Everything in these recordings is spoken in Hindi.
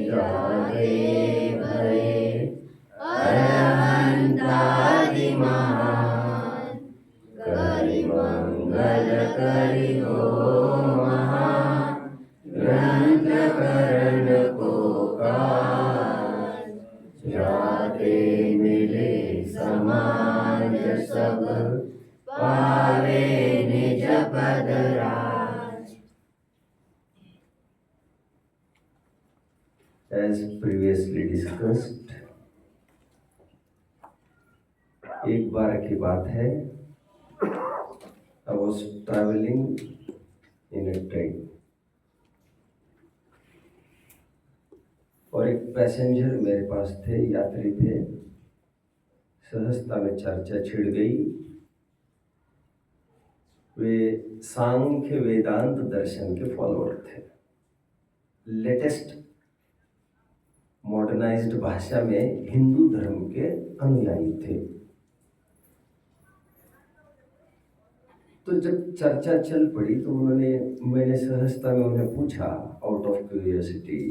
जाते भये अरहन्तादिमहान् करि मंगल करि हो महा ग्रंथ करण को काज जाते मिले समाज सब पावे निज पद राज। As previously discussed, एक बार की बात है, I was traveling in a train और एक पैसेंजर मेरे पास थे, यात्री थे। सहजता में चर्चा छिड़ गई। वे सांख्य वेदांत दर्शन के फॉलोअर थे। लेटेस्ट मॉडर्नाइज्ड भाषा में हिंदू धर्म के अनुयायी थे। तो जब चर्चा चल पड़ी तो मैंने सहजता में उन्हें पूछा आउट ऑफ क्यूरियोसिटी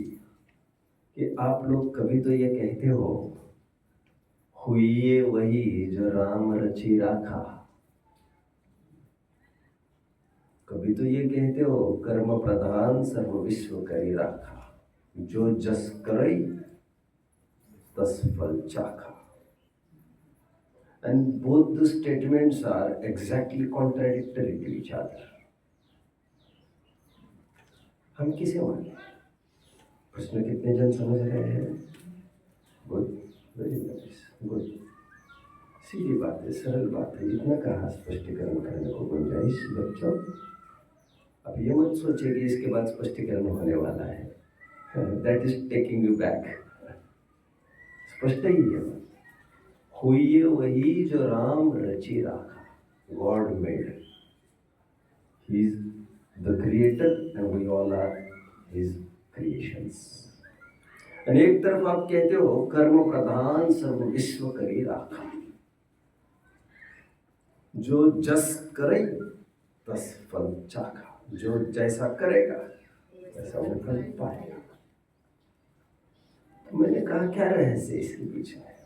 कि आप लोग कभी तो ये कहते हो, हुई वही जो राम रची राखा। कभी तो ये कहते हो, कर्म प्रधान सर्व विश्व करी राखा। जो जस करई तस फल चाखा। And both the statements are exactly contradictory to each other. हम किसे माने? प्रश्न कितने जन समझ रहे हैं? Good, very nice, good. सीधी बात है, सरल बात है। इतना कहा स्पष्टीकरण करने को गुंजाइश। बच्चों, अब ये मत सोचिए कि इसके बाद स्पष्टीकरण होने वाला है। That is taking you back. स्पष्ट ही है। हुई वही जो राम रची राखा। God made. He is the creator and we all are his creations. और एक तरफ आप कहते हो, कर्म प्रधान सर्व विश्व करी राखा। जो जस करे तस फल चाखा। जो जैसा करेगा वैसा वो फल पाएगा। तो मैंने कहा, क्या रहस्य इसके पीछे है?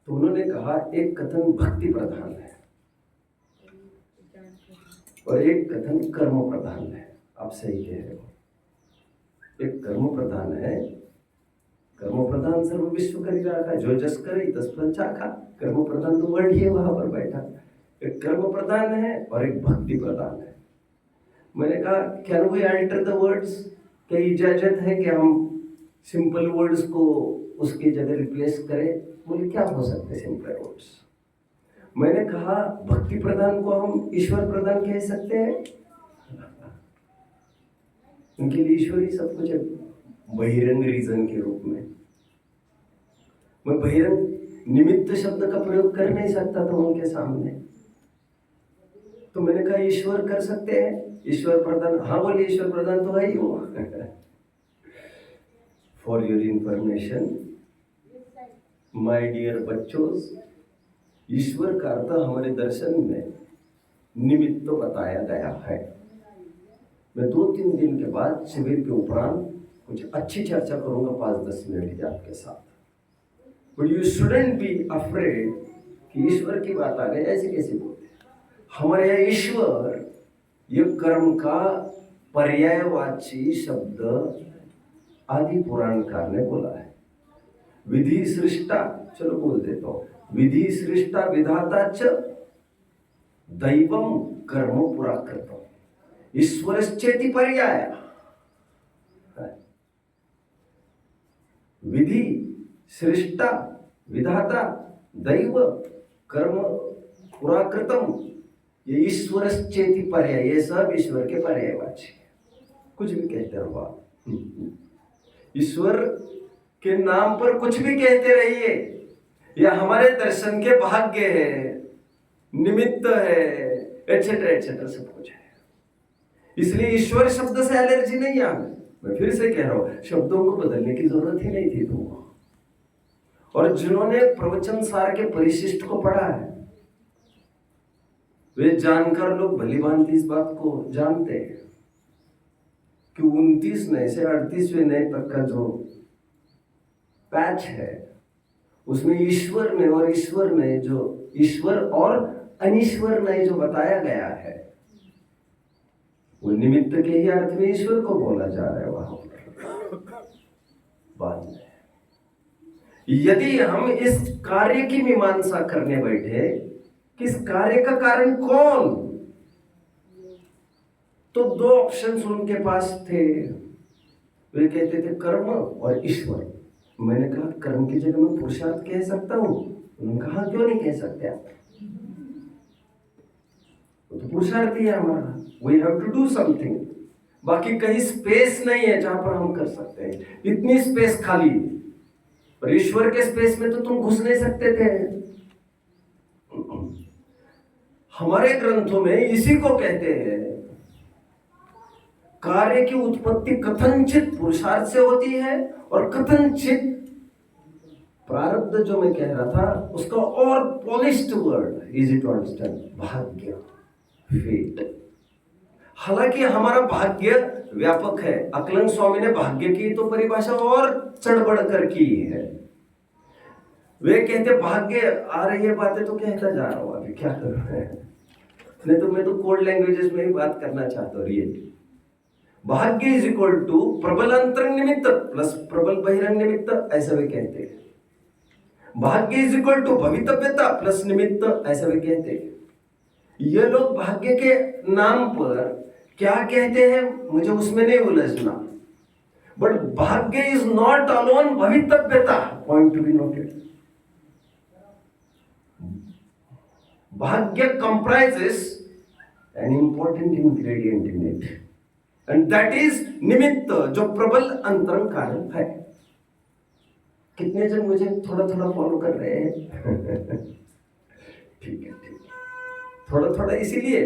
तो उन्होंने कहा, एक कथन भक्ति प्रधान है और एक कथन कर्म प्रधान है। आप सही कह रहे हो। एक कर्म प्रधान है, कर्म प्रधान सर्व विश्व करी राखा। जो जस करे तस फल चाखा। कर्म प्रधान तो वर्ड ही है वहां पर बैठा। एक कर्म प्रधान है और एक भक्ति प्रधान है। मैंने कहा, can we alter the words? क्या इजाजत है कि हम सिंपल वर्ड्स को उसकी जगह रिप्लेस करें? बोले, क्या हो सकते हैं सिंपल वर्ड्स? मैंने कहा, भक्ति प्रधान को हम ईश्वर प्रधान कह सकते हैं। उनके लिए ईश्वर ही सब कुछ है, बहिरंग रीजन के रूप में। मैं बहिरंग निमित्त शब्द का प्रयोग कर नहीं सकता था उनके सामने। तो मैंने कहा, ईश्वर कर सकते हैं। ईश्वर प्रधान, हाँ बोले, ईश्वर प्रधान तो है ही वो। For your information my dear बच्चों, ईश्वर का अर्थ हमारे दर्शन में निमित्त बताया गया है। मैं 2-3 दिन के बाद शिविर के उपरांत कुछ अच्छी चर्चा करूंगा 5-10 मिनट की आपके साथ। But you shouldn't be afraid कि ईश्वर की बात आ गई ऐसे कैसे बोलते। हमारे यहाँ ईश्वर ये कर्म का पर्यायवाची शब्द आदि पुराणकार ने बोला है। विधि सृष्टा, चलो बोल देता हूँ, विधि सृष्टा विधाता च दैवम कर्म पुरा कृतम ईश्वरश्चेति पर्याय। विधि सृष्टा विधाता दैव कर्म पुरा कृतम, ये ईश्वरश्चेति पर्याय, ये सब ईश्वर के पर्यायवाची। कुछ भी कहते रहो आप, ईश्वर के नाम पर कुछ भी कहते रहिए, या हमारे दर्शन के भाग्य है, निमित्त है, एटसेट्रा एटसेट्रा सब कुछ है। इसलिए ईश्वर शब्द से एलर्जी नहीं है हमें। मैं फिर से कह रहा हूं, शब्दों को बदलने की जरूरत ही नहीं थी तुमको। और जिन्होंने प्रवचन सार के परिशिष्ट को पढ़ा है, वे जानकर लोग भली भांति इस बात को जानते हैं कि 29 नए से 38वें नए तक का जो पैच है उसमें ईश्वर में और ईश्वर में जो ईश्वर और अनीश्वर में जो बताया गया है वो निमित्त के ही अर्थ में ईश्वर को बोला जा रहा है वहां पर। बाद में यदि हम इस कार्य की मीमांसा करने बैठे कि इस कार्य का कारण कौन, तो दो ऑप्शंस उनके पास थे। वे कहते थे कर्म और ईश्वर। मैंने कहा कर्म की जगह मैं पुरुषार्थ कह सकता हूं। उन्होंने कहा क्यों नहीं कह सकते आप, तो पुरुषार्थ ही है हमारा, we have to do something. बाकी कहीं स्पेस नहीं है जहां पर हम कर सकते हैं, इतनी स्पेस खाली है। और ईश्वर के स्पेस में तो तुम घुस नहीं सकते थे। हमारे ग्रंथों में इसी को कहते हैं कार्य की उत्पत्ति कथनचित पुरुषार्थ से होती है और कथनचित प्रारब्ध जो मैं कह रहा था उसका और polished word is it understand, भाग्य, फेट। हालांकि हमारा भाग्य व्यापक है। अकलन स्वामी ने भाग्य की तो परिभाषा और चढ़ कर की है। वे कहते भाग्य, आ रही है बातें तो कहता जा रहा हूं, अभी क्या कर रहे हैं, नहीं तो मैं तो कोड लैंग्वेजेस में ही बात करना चाहता हूं। रियली भाग्य इज इक्वल टू प्रबल अंतरंग निमित्त प्लस प्रबल बहिरंग निमित्त, ऐसा वे कहते हैं। भाग्य इज इक्वल टू भवितव्यता प्लस निमित्त, ऐसा वे कहते हैं। ये लोग भाग्य के नाम पर क्या कहते हैं मुझे उसमें नहीं उलझना, but bhagya is not alone bhavitavyata, point to be noted. Bhagya comprises an important ingredient in it, and that is निमित्त, जो प्रबल अंतरंग कारण है। कितने जन मुझे थोड़ा थोड़ा फॉलो कर रहे हैं? ठीक है, थोड़ा थोड़ा, इसीलिए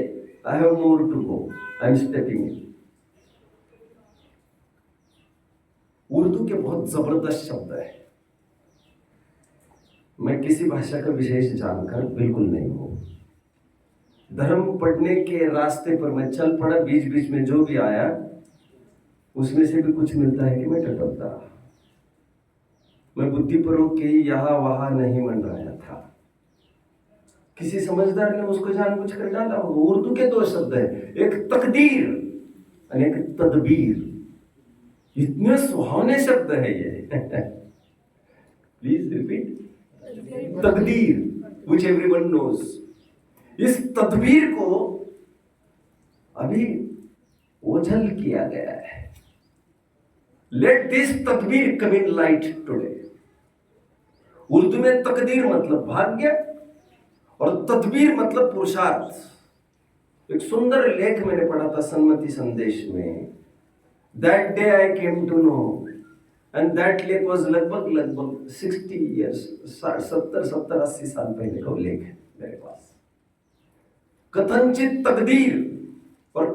I have more to go, I am stepping in. Urdu के बहुत जबरदस्त शब्द है। मैं किसी भाषा का विशेष जानकर बिल्कुल नहीं हूं। धर्म पढ़ने के रास्ते पर मैं चल पड़ा, बीच बीच में जो भी आया उसमें से भी कुछ मिलता है कि मैं टटोलता रहा। मैं बुद्धिपूर्वक के यहाँ वहां नहीं मन रहा था। किसी समझदार ने उसको जानबूझ कर डाला होगा। उर्दू के दो शब्द है, एक तकदीर और एक तदबीर। इतने सुहावने शब्द है ये। Please repeat. तकदीर, which everyone knows। इस तदबीर को अभी ओझल किया गया है। Let this tadbeer come in light today. Urdu में तकदीर मतलब भाग्य और तदबीर मतलब पुरुषार्थ। एक सुंदर लेख मैंने पढ़ा था सन्मति संदेश में, that day I came to know, and that lekh was लगभग 60 years, 70-80 साल पहले का लेख है मेरे पास। कथनचित तकदीर और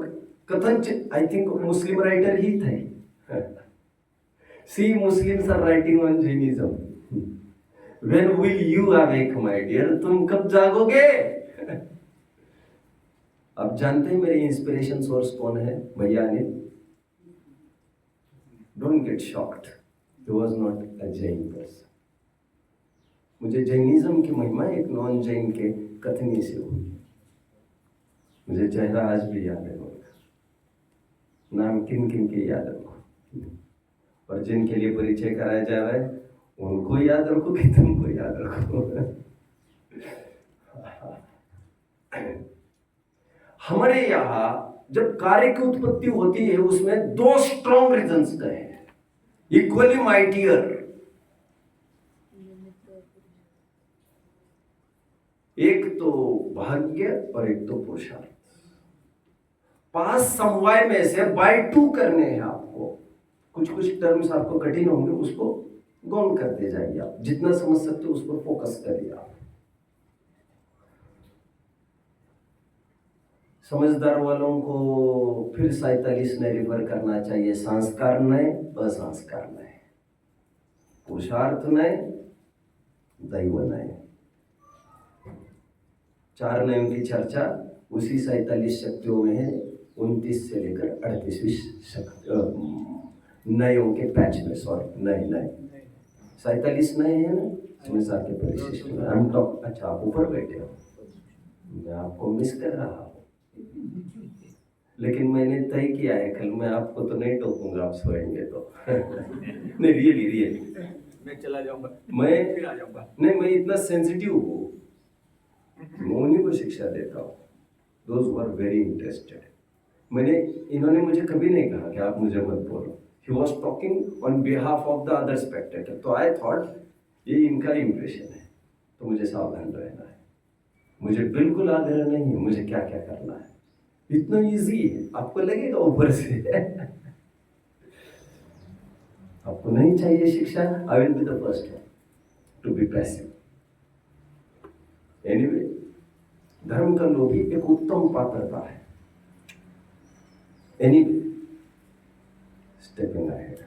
कथनचित, आई थिंक मुस्लिम राइटर ही थे। See Muslims are writing on Jainism. When will you awake my dear, तुम कब जागोगे? आप जानते हैं मेरे इंस्पिरेशन सोर्स कौन है? भैया Anil. Don't get shocked, he was not a Jain person। मुझे जैनिज्म की महिमा एक नॉन जैन के कथनी से हुई। मुझे चेहरा आज भी याद है उनका, नाम किन किन के याद रखो, और जिनके लिए परिचय कराया जा रहा है उनको याद रखो कि तुमको याद रखो। हमारे यहाँ जब कार्य की उत्पत्ति होती है उसमें दो स्ट्रॉन्ग रीजंस गए हैं, इक्वली माइटियर। एक तो भाग्य और एक तो पुरुषार्थ। 5 समवाय में से बाय 2 करने हैं आपको। कुछ कुछ टर्म्स आपको कठिन होंगे, उसको गौन करते जाइए आप, जितना समझ सकते हो उस पर फोकस करिए आप। समझदार वालों को फिर 47 ने रिफर करना चाहिए। संस्कार नए, असंस्कार नए, पुरुषार्थ नए, दैव नए। 4 नयों की चर्चा उसी 47 शक्तियों में है 29 से लेकर 38वीं नयों के पैच में, सॉरी नए 47 नए हैं ना इसमें सारे परिशिष्ट में। हम टॉप, अच्छा आप ऊपर बैठे हो, मैं आपको मिस कर रहा हूँ, लेकिन मैंने तय किया है कल मैं आपको तो नहीं टोकूंगा, आप सोएंगे तो नहीं रियली मैं चला जाऊंगा, मैं फिर आ जाऊंगा। नहीं, मैं इतना सेंसिटिव हूँ, मैं उन्हीं को शिक्षा देता हूँ, those who are very interested. इन्होंने मुझे कभी नहीं कहा कि आप मुझे मत बोलो, he was talking on behalf of the other Spectator, तो आई थॉट ये इनका इंप्रेशन है तो मुझे सावधान रहना है, मुझे बिल्कुल आग्रह नहीं है मुझे क्या क्या करना है, इतना इजी है, आपको लगेगा ऊपर से आपको नहीं चाहिए शिक्षा, I will be the first to be passive. Anyway, धर्म का लोभी एक उत्तम पात्रता है। एनीवे, स्टेपिंग अहेड,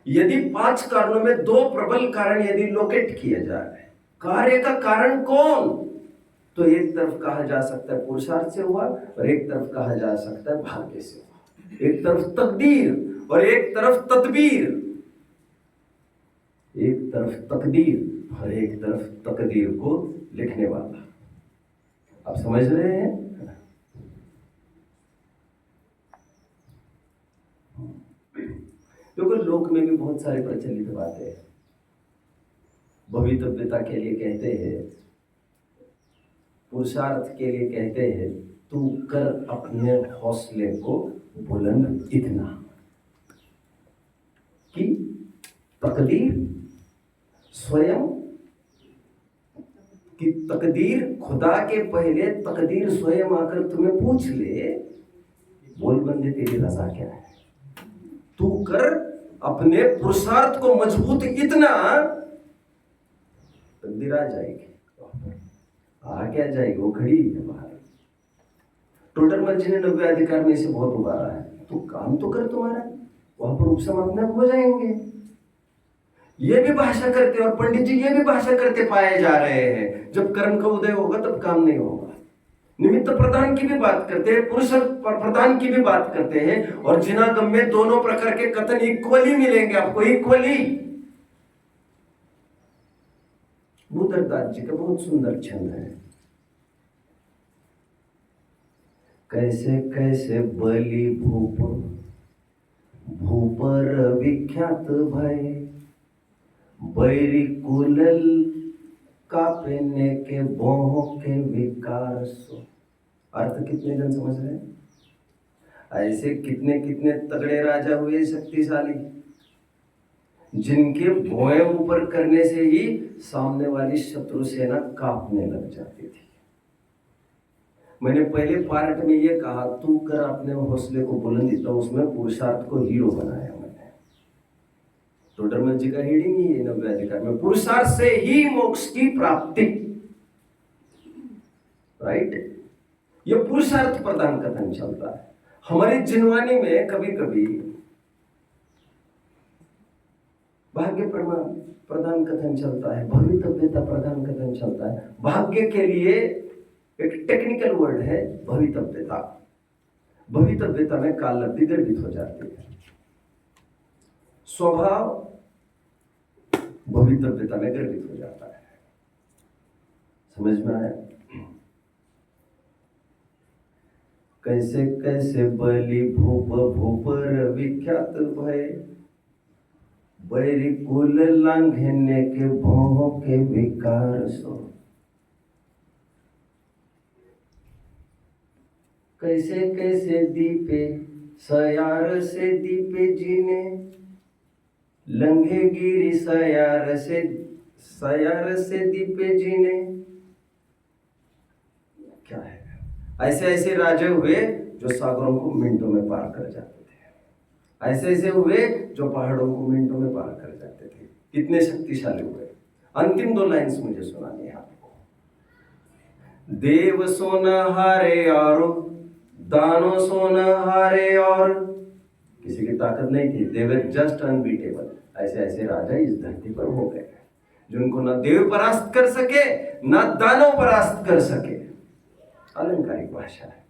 यदि 5 कारणों में 2 प्रबल कारण यदि लोकेट किए जाए, कार्य का कारण कौन, तो एक तरफ कहा जा सकता है पुरुषार्थ से हुआ और एक तरफ कहा जा सकता है भाग्य से हुआ, एक तरफ तकदीर और एक तरफ तदबीर, एक तरफ तकदीर और एक तरफ तकदीर को लिखने वाला। आप समझ रहे हैं? देखो, लोक में भी बहुत सारे प्रचलित बातें हैं। भवितव्यता के लिए कहते हैं, पुरुषार्थ के लिए कहते हैं, तू कर अपने हौसले को बुलंद इतना कि तकदीर स्वयं कि तकदीर खुदा के पहले तकदीर स्वयं आकर तुम्हें पूछ ले, बोल बंदे तेरी रजा क्या है, तू कर अपने पुरुषार्थ को मजबूत इतना, तकदीर आ जाएगी, आ क्या जाएगी, वो खड़ी है बाहर। टोडरमल जी ने 90 अधिकार में इसे बहुत उबारा है, तू काम तो कर तुम्हारा, वहां पर उपशम अपने आप हो जाएंगे। ये भी भाषा करते और पंडित जी ये भी भाषा करते पाए जा रहे हैं, जब कर्म का उदय होगा तब काम नहीं होगा। निमित्त प्रधान की भी बात करते हैं, पुरुष प्रधान की भी बात करते हैं, और जिनागम में दोनों प्रकार के कथन इक्वली मिलेंगे आपको, इक्वली। बुद्धदास जी का बहुत सुंदर छंद है, कैसे कैसे बलि भूपर विख्यात भय, बैरी कुलल कापने के बोह के विकार सो। अर्थ कितने जन समझ रहे हैं? ऐसे कितने कितने तगड़े राजा हुए शक्तिशाली, जिनके भोए ऊपर करने से ही सामने वाली शत्रु सेना कांपने लग जाती थी। मैंने पहले पार्ट में ये कहा, तू कर अपने हौसले को बुलंद, तो उसमें पुरुषार्थ को हीरो बनाया मैंने। टोडरमल जी का हेडिंग ही है 90 अधिकार में, पुरुषार्थ से ही मोक्ष की प्राप्ति, राइट। ये पुरुषार्थ प्रधान कथन चलता है हमारी जिनवानी में। कभी कभी भाग्य प्रधान कथन चलता है, भवितव्यता प्रधान कथन चलता है। भाग्य के लिए एक टेक्निकल वर्ड है भवितव्यता। भवितव्यता में काल लब्धि गर्भित हो जाती है, स्वभाव भवितव्यता में गर्भित हो जाता है। समझ में आया? कैसे कैसे बलि भूपर विख्यात भय, बैरी कुल लांघने के भोह के विकार सो। कैसे कैसे दीपे सयार से दीपे जीने, लंघे गिरी सयार से दीपे जीने। क्या है? ऐसे ऐसे राजे हुए जो सागरों को मिनटों में पार कर जाते थे, ऐसे ऐसे हुए जो पहाड़ों को मिनटों में पार कर जाते थे। कितने शक्तिशाली हुए। अंतिम 2 लाइन्स मुझे सुनानी है आपको। देव सोना हारे और दानो सोना हारे, और किसी की ताकत नहीं थी, दे वर जस्ट अनबीटेबल। ऐसे ऐसे राजा इस धरती पर हो गए जिनको ना देव परास्त कर सके ना दानव परास्त कर सके। अलंकारिक भाषा है।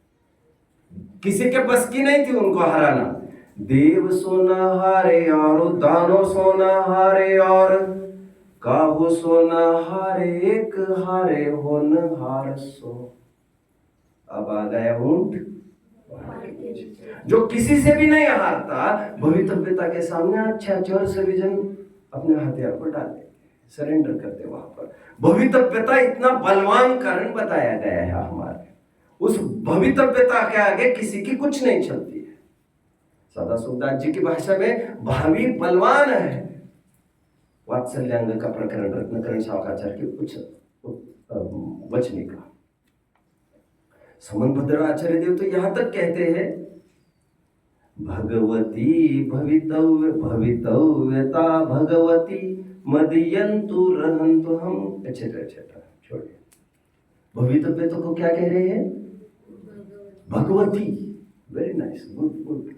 किसी के बस की नहीं थी उनको हराना। देव सोना हारे और दानो सोना हारे और काहू सोना हारे एक हारे होन हार सो। अब आ गया ऊंट जो किसी से भी नहीं हारता, भवितव्यता के सामने अच्छे और सभी जन अपने हथियार को डाल देते, सरेंडर करते वहां पर। भवितव्यता इतना बलवान कारण बताया गया है हमारे। उस भवितव्यता के आगे किसी की कुछ नहीं चलती है। सदा सुखदास जी की भाषा में भावी बलवान है। वात्सल्यांग का प्रकरण रत्नकरण शाखाचार्य के कुछ वचनी का समनभद्र आचार्य देव तो यहां तक कहते हैं, भगवती भवितव्यता भगवती मदयंतु रहंतु हम एक्सेट्रा एक्सेट्रा छोड़िए। भवितव्यता को क्या कह रहे हैं? Bhagwati. Very nice, good good.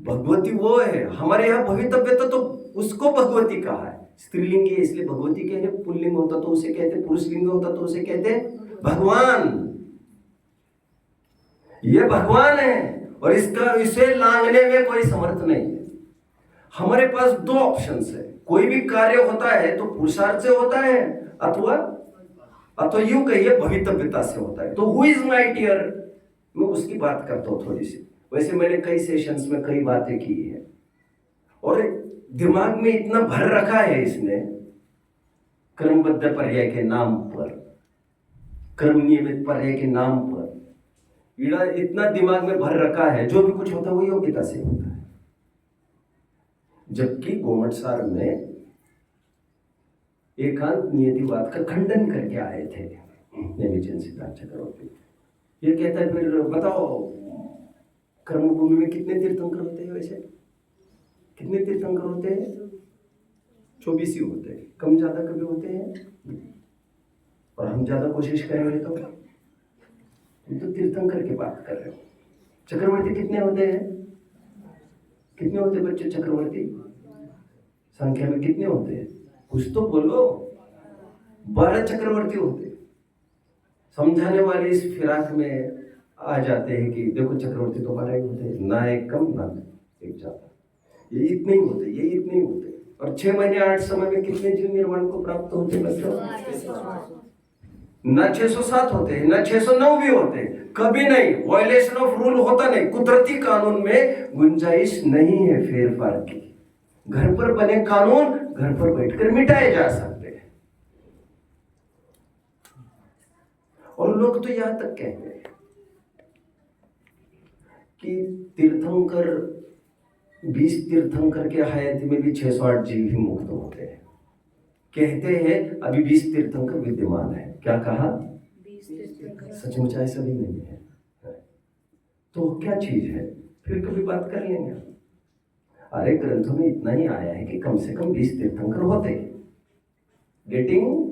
Bhagwati वो है हमारे यहाँ। भवितव्यता तो उसको भगवती कहा है। स्त्रीलिंग है इसलिए भगवती कहते, पुल्लिंग होता तो उसे कहते, पुरुषलिंग होता तो उसे कहते भगवान। ये भगवान है और इसका इसे लांघने में कोई समर्थ नहीं है। हमारे पास दो ऑप्शंस है। कोई भी कार्य होता है तो पुरुषार्थ से होता है अथवा यूं कहिए भवितव्यता से होता है। तो हु इज माइटियर, मैं उसकी बात करता हूं थोड़ी सी। वैसे मैंने कई सेशंस में कई बातें की है और दिमाग में इतना भर रखा है इसने कर्मबद्ध पर्याय के नाम पर, कर्म नियमित पर्याय के नाम पर इतना दिमाग में भर रखा है। जो भी कुछ होता है वो योग्यता से होता है। जबकि गोमटसार में एकांत नियतिवाद का खंडन करके आए थे नेमिचंद सिद्धार्थ चक्रवर्ती। ये कहता है फिर बताओ कर्मभूमि में कितने तीर्थंकर होते हैं? वैसे कितने तीर्थंकर होते हैं? 24 ही होते हैं। कम ज्यादा कभी होते हैं और हम ज्यादा कोशिश करेंगे तो तुम तो तीर्थंकर की बात कर रहे हो। चक्रवर्ती कितने होते हैं? कितने होते बच्चे चक्रवर्ती? संख्या में कितने होते हैं? कुछ तो बोलो। 12 चक्रवर्ती होते। समझाने वाले इस फिराक में आ जाते हैं कि देखो चक्रवर्ती तो 12 ही होते हैं, ना एक कम ना एक ज्यादा। ये इतने ही होते, ये इतने ही होते। और 6 महीने 8 समय में कितने जीव निर्वाण को प्राप्त होते बच्चों? ना 607 होते हैं, ना 609 भी होते। कभी नहीं। वायलेशन ऑफ रूल होता नहीं। कुदरती कानून में गुंजाइश नहीं है फेरफार की। घर पर बने कानून घर पर बैठकर मिटाए जा सकते हैं। और लोग तो यहां तक कहते हैं कि तीर्थंकर 20 तीर्थंकर के हयाती में भी 608 जीव ही मुक्त होते हैं। कहते हैं अभी 20 तीर्थंकर विद्यमान है। क्या कहा? सचमुच ऐसा भी नहीं है। तो क्या चीज है? फिर कभी बात कर लेंगे। अरे ग्रंथों में इतना ही आया है कि कम से कम 20 तीर्थंकर होते। गेटिंग?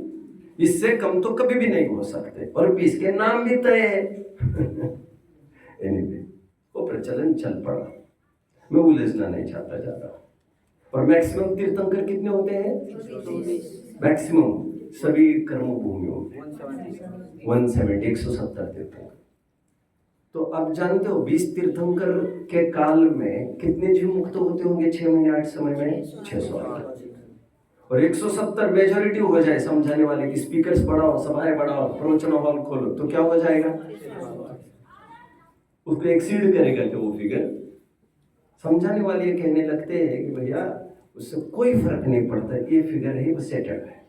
इससे कम तो कभी भी नहीं हो सकते। और 20 के नाम भी तय है। एनीवे, वो प्रचलन चल पड़ा। मैं उलझना नहीं चाहता ज्यादा। और मैक्सिमम तीर्थंकर कितने होते हैं? मैक्सिमम सभी कर्मभूमियों में 170 तीर्थंकर। तो अब जानते हो 20 तीर्थंकर के काल में कितने जीव मुक्त होते होंगे 6 महीने 8 समय में? 608। और 170 मेजोरिटी हो जाए समझाने वाले की, स्पीकर्स बढ़ाओ, सभाएं बढ़ाओ, प्रवचन हॉल खोलो, तो क्या हो जाएगा? उसको एक्सीड करेगा क्या वो फिगर? समझाने वाले ये कहने लगते हैं कि भैया उससे कोई फर्क नहीं पड़ता, ये फिगर है, वो सेटल्ड है।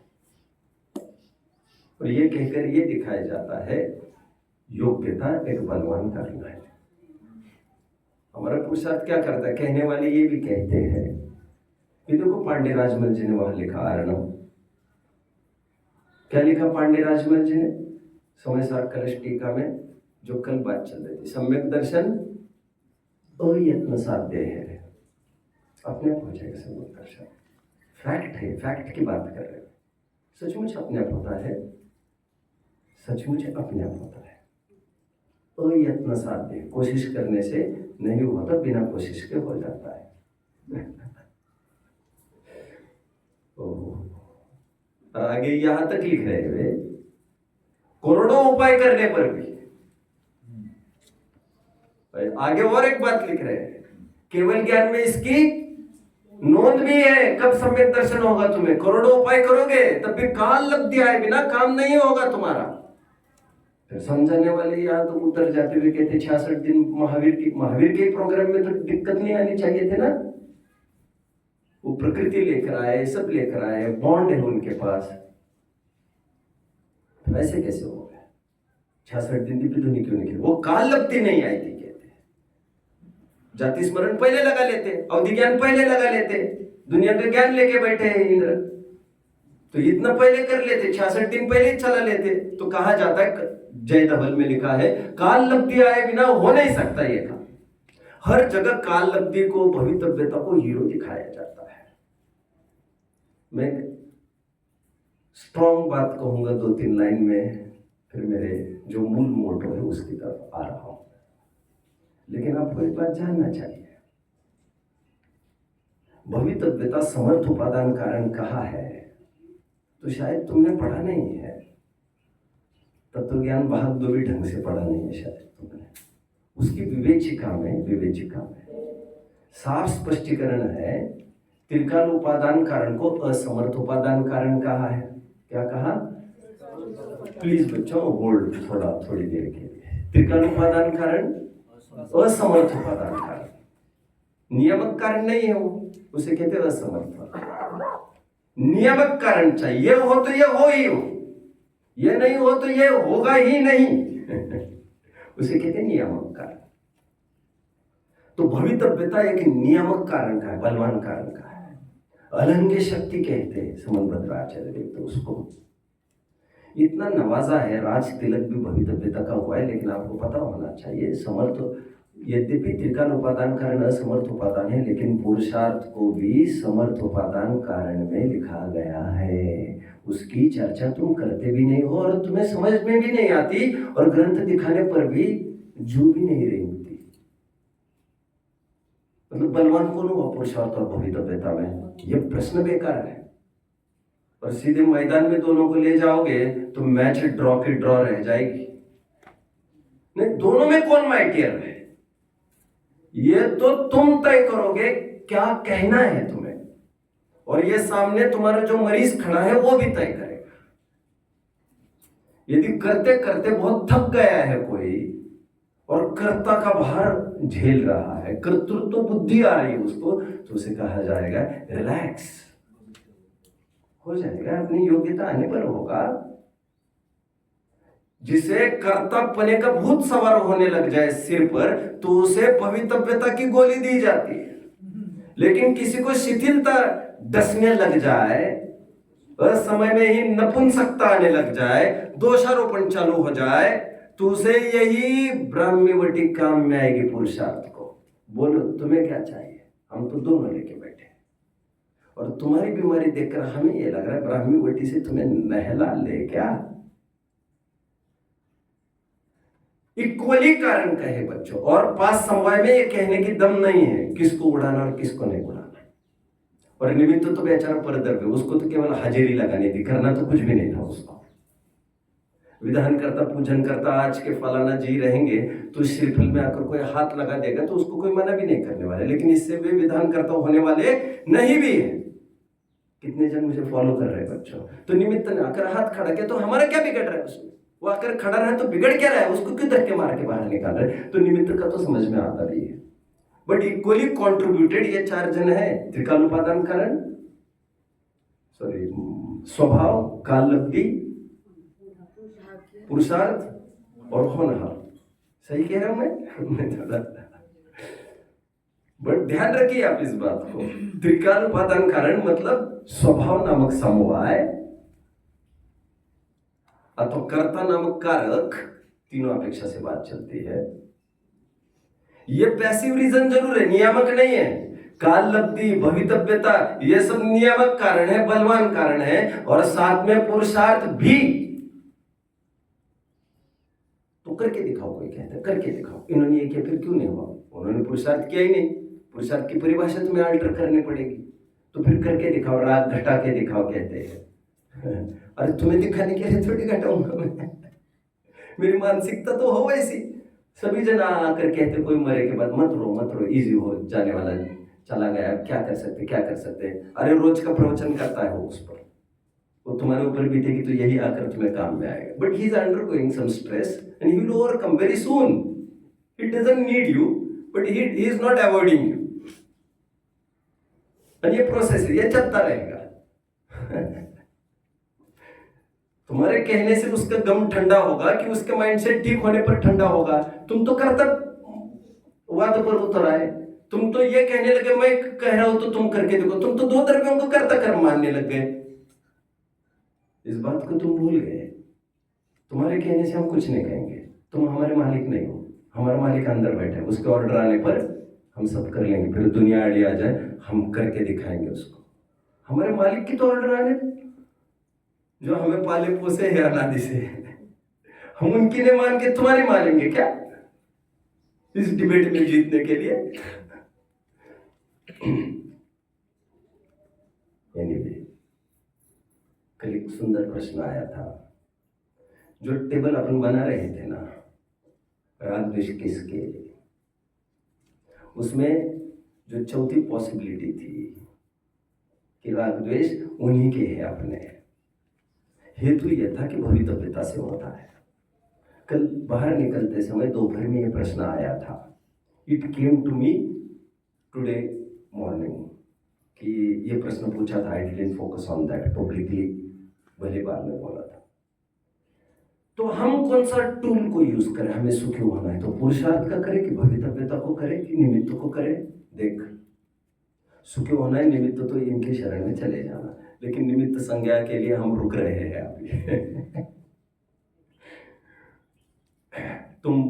और ये कहकर ये दिखाया जाता है योग्यता एक बलवान करना है। हमारा पुरुषार्थ क्या करता है? कहने वाले ये भी कहते हैं कि देखो पांडे राजमल जी ने वहां लिखा अर्णव। क्या लिखा पांडे राजमल जी ने? समय सार कलश टीका में जो कल बात चल रही थी, सम्यक दर्शन अयत्न साध्य है। अपने आप हो जाएगा सम्यक दर्शन। फैक्ट है, फैक्ट की बात कर रहे हैं। सचमुच अपने आप होता है, सचमुच अपने आप होता है। अयत्न साध्य, कोशिश करने से नहीं होता, बिना कोशिश के हो जाता है। और आगे यहां तक लिख रहे हुए करोड़ों उपाय करने पर भी आगे और एक बात लिख रहे हैं, केवल ज्ञान में इसकी नोंद भी है। कब सम्यक दर्शन होगा तुम्हें? करोड़ों उपाय करोगे तब भी काल लब्धि आए बिना काम नहीं होगा तुम्हारा। फिर समझाने वाले यहाँ तो उतर जाते हुए कहते 66 दिन महावीर के प्रोग्राम में तो दिक्कत नहीं आनी चाहिए थे ना। वो प्रकृति लेकर आए, सब लेकर आए, बॉन्ड है उनके पास, तो ऐसे कैसे हो गए? 66 दिन दिव्य ध्वनि क्यों नहीं? वो काल लब्धि नहीं आई थी कहते। जाति स्मरण पहले लगा लेते, अवधि ज्ञान पहले लगा लेते, दुनिया का ज्ञान लेके बैठे हैं इंद्र, तो इतना पहले कर लेते, 66 दिन पहले ही चला लेते। तो कहा जाता है, जय धवल में लिखा है, काल लब्धि आए बिना हो नहीं सकता ये काम। हर जगह काल लब्धि को, भवितव्यता को हीरो दिखाया जाता है। मैं स्ट्रॉन्ग बात कहूंगा 2-3 लाइन में, फिर मेरे जो मूल मोटो है उसकी तरफ आ रहा हूं। लेकिन आपको एक बात जानना चाहिए, भवितव्यता समर्थ उपादान कारण कहा है तो शायद तुमने पढ़ा नहीं है। तत्वज्ञान भाग 2 भी ढंग से पढ़ा नहीं है शायद तुमने। उसकी विवेचिका में साफ स्पष्टीकरण है, त्रिकाल उपादान कारण को असमर्थ उपादान कारण कहा है। क्या कहा? प्लीज बच्चों होल्ड थोड़ी देर के लिए। त्रिकाल उपादान कारण, असमर्थ उपादान कारण, नियामक कारण नहीं है वो, उसे कहते हैं असमर्थ। नियामक कारण चाहिए हो तो ये हो ही हो, ये नहीं हो तो ये होगा ही नहीं उसे कहते हैं नियामक कारण। तो भवितव्यता एक नियामक कारण का है, बलवान कारण का है। अलंघ्य शक्ति कहते हैं समन्वय आचार्य देखते उसको। इतना नवाजा है, राज तिलक भी भवितव्यता का हुआ है, लेकिन आपको पता होना चाहिए समर्थ, यद्यपि त्रिकाल उपादान कारण असमर्थ उपादान है, लेकिन पुरुषार्थ को भी समर्थ उपादान कारण में लिखा गया है। उसकी चर्चा तुम करते भी नहीं हो और तुम्हें समझ में भी नहीं आती, और ग्रंथ दिखाने पर भी जू भी नहीं रही होती। मतलब बलवान कौन हुआ पुरुषार्थ और भवितव्यता में? यह प्रश्न बेकार है। और सीधे मैदान में दोनों को ले जाओगे तो मैच ड्रॉ की ड्रॉ रह जाएगी। नहीं, दोनों में कौन माइटियर है ये तो तुम तय करोगे, क्या कहना है तुम्हें, और ये सामने तुम्हारा जो मरीज खड़ा है वो भी तय करेगा। यदि करते करते बहुत थक गया है कोई और कर्ता का भार झेल रहा है, कर्तृत्व बुद्धि आ रही है उसको, तो उसे कहा जाएगा रिलैक्स, हो जाएगा, अपनी योग्यता आने पर होगा। जिसे कर्तव्यपने का भूत सवार होने लग जाए सिर पर, तो उसे भवितव्यता की गोली दी जाती है। लेकिन किसी को शिथिलता डसने लग जाए, असमय में ही नपुंसकता आने लग जाए, दोषारोपण चालू हो जाए, तो उसे यही ब्राह्मीवटी काम में आएगी पुरुषार्थ को। बोलो तुम्हें क्या चाहिए? हम तो दोनों लेके बैठे, और तुम्हारी बीमारी देखकर हमें ये लग रहा है ब्राह्मीवटी से तुम्हें नहला ले क्या? इक्वली कारण कहे बच्चों, और पास समवाय में ये कहने की दम नहीं है किसको उड़ाना और किसको नहीं उड़ाना। और निमित्त तो बेचारा परदर्भ है, उसको तो केवल हाजिरी लगानी थी, करना तो कुछ भी नहीं था उसको। विधान करता, पूजन करता, आज के फलाना जी रहेंगे तो श्रीफल में आकर कोई हाथ लगा देगा तो उसको कोई मना भी नहीं करने वाले, लेकिन इससे वे विधान करता होने वाले नहीं भी है। कितने जन मुझे फॉलो कर रहे हैं बच्चों? तो निमित्त ने आकर हाथ खड़ा किया तो हमारा क्या बिगड़ रहा है उसमें? वो आकर खड़ा रहा तो बिगड़ क्या रहा है? उसको क्यों धक्के मार के बाहर निकाल रहे? तो निमित्त का तो समझ में आता भी है, बट इक्वली कॉन्ट्रीब्यूटेड ये 4 जन है। त्रिकाल उपादान कारण, सॉरी स्वभाव, काल लब्धि, पुरुषार्थ और होनहार। सही कह रहा हूं मैं थोड़ा, बट ध्यान रखिए आप इस बात को। त्रिकाल उपादान कारण मतलब स्वभाव नामक समवाय, अथवा कर्ता नामक कारक, तीनों अपेक्षा से बात चलती है। ये पैसिव रीजन जरूर है, नियामक नहीं है। काल लब्धि, भवितव्यता, ये सब नियामक कारण है, बलवान कारण है, और साथ में पुरुषार्थ भी। तो करके दिखाओ, कोई कहता है करके दिखाओ। इन्होंने ये किया फिर क्यों नहीं हुआ? उन्होंने पुरुषार्थ किया ही नहीं। पुरुषार्थ की परिभाषा तुम्हें अल्टर करनी पड़ेगी, तो फिर करके दिखाओ, राग घटा के दिखाओ कहते हैं। अरे तुम्हें दिखाने के लिए थोड़ी घटाऊंगा मैं, मेरी मानसिकता तो हो वैसी। सभी जन आकर कहते कोई मरे के बाद मत रो इजी हो जाने वाला चला गया, क्या कर सकते। अरे रोज का प्रवचन करता है वो, उस पर वो तुम्हारे ऊपर बीतेगी तो यही आकर तुम्हें काम में आएगा। But he is undergoing some stress and he will overcome very soon. He doesn't need you but he is not avoiding you. और ये प्रोसेस है, ये चलता रहेगा। तुम्हारे कहने से उसका गम ठंडा होगा कि उसके माइंडसेट ठीक होने पर ठंडा होगा। तुम तो कर्तव्यवाद पर उतर आए। तुम तो ये कहने लगे मैं कह रहा हूं तो तुम करके देखो। तुम तो 2 द्रव्यों को कर्ता कर्म मानने लग गए। इस बात को तुम भूल गए। तुम्हारे कहने से हम कुछ नहीं कहेंगे। तुम हमारे मालिक नहीं हो। हमारा मालिक अंदर बैठा है, उसके ऑर्डर आने पर हम सब कर लेंगे। फिर दुनिया आड़ी आ जाए हम करके दिखाएंगे उसको। हमारे मालिक की तो ऑर्डर आने जो हमें पाले पोसे है अनादि से, हम उनकी नहीं मान के तुम्हारी मानेंगे क्या इस डिबेट में जीतने के लिए? एनीवे, कल एक सुंदर प्रश्न आया था। जो टेबल अपन बना रहे थे ना, राग द्वेष किसके, उसमें जो चौथी पॉसिबिलिटी थी कि राग द्वेष उन्हीं के है अपने। हेतु यह था कि भवितव्यता से होता है। कल बाहर निकलते समय दोपहर में यह प्रश्न आया था। It came to me today morning कि ये प्रश्न पूछा था। I didn't focus on that publicly, भले बाद में बोला था। तो हम कौन सा टूल को यूज करें? हमें सुखी होना है तो पुरुषार्थ का करें कि भवितव्यता को करें कि निमित्त को करें? देख, सुखी होना है निमित्त तो इनके शरण में चले जाना, लेकिन निमित्त संज्ञा के लिए हम रुक रहे हैं अभी। तुम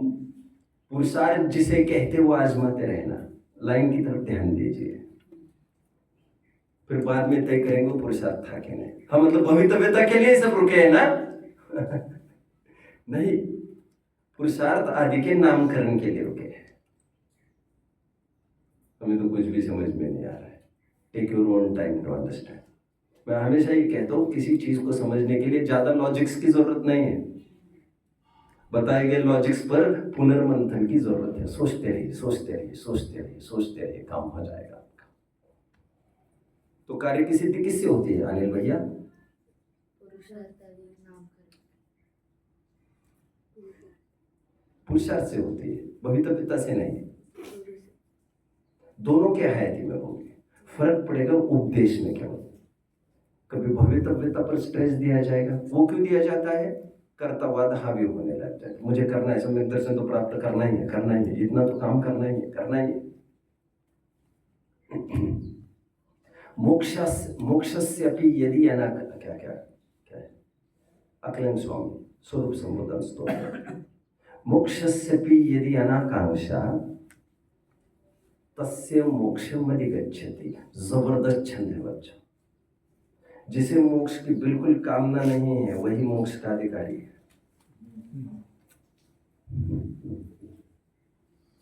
पुरुषार्थ जिसे कहते वो आजमाते रहना। लाइन की तरफ ध्यान दीजिए, फिर बाद में तय करेंगे वो पुरुषार्थ था कि नहीं। हम मतलब भवितव्यता के लिए सब रुके हैं ना? नहीं, पुरुषार्थ आदि के नामकरण के लिए रुके हैं। हमें तो कुछ भी समझ में नहीं आ रहा है। Take your own time to understand. मैं हमेशा ये कहता हूँ, किसी चीज को समझने के लिए ज्यादा लॉजिक्स की जरूरत नहीं है। बताए गए लॉजिक्स पर पुनर्मंथन की जरूरत है। सोचते रहिए, काम हो जाएगा आपका। तो कार्य की सिद्धि किससे होती है अनिल भैया? पुरुषार्थ से होती है, भवितव्यता से नहीं। दोनों के हयाती में होंगे, फर्क पड़ेगा उपदेश में केवल। कभी भवितव्यता पर स्ट्रेस दिया जाएगा। वो क्यों दिया जाता है? कर्तव्यवाद हावी होने लगता है। मुझे करना है, सम्यक दर्शन तो प्राप्त करना ही है, इतना तो काम करना ही है। मोक्षस्यपि यदि क्या है अकलन स्वामी स्वरूप संबोधन स्तोत्र। मोक्षस्यपि यदि अनाकांक्षा तस्य मोक्षम अधिगच्छति। जबरदस्त छंद है बच्चा। जिसे मोक्ष की बिल्कुल कामना नहीं है वही मोक्ष का अधिकारी है।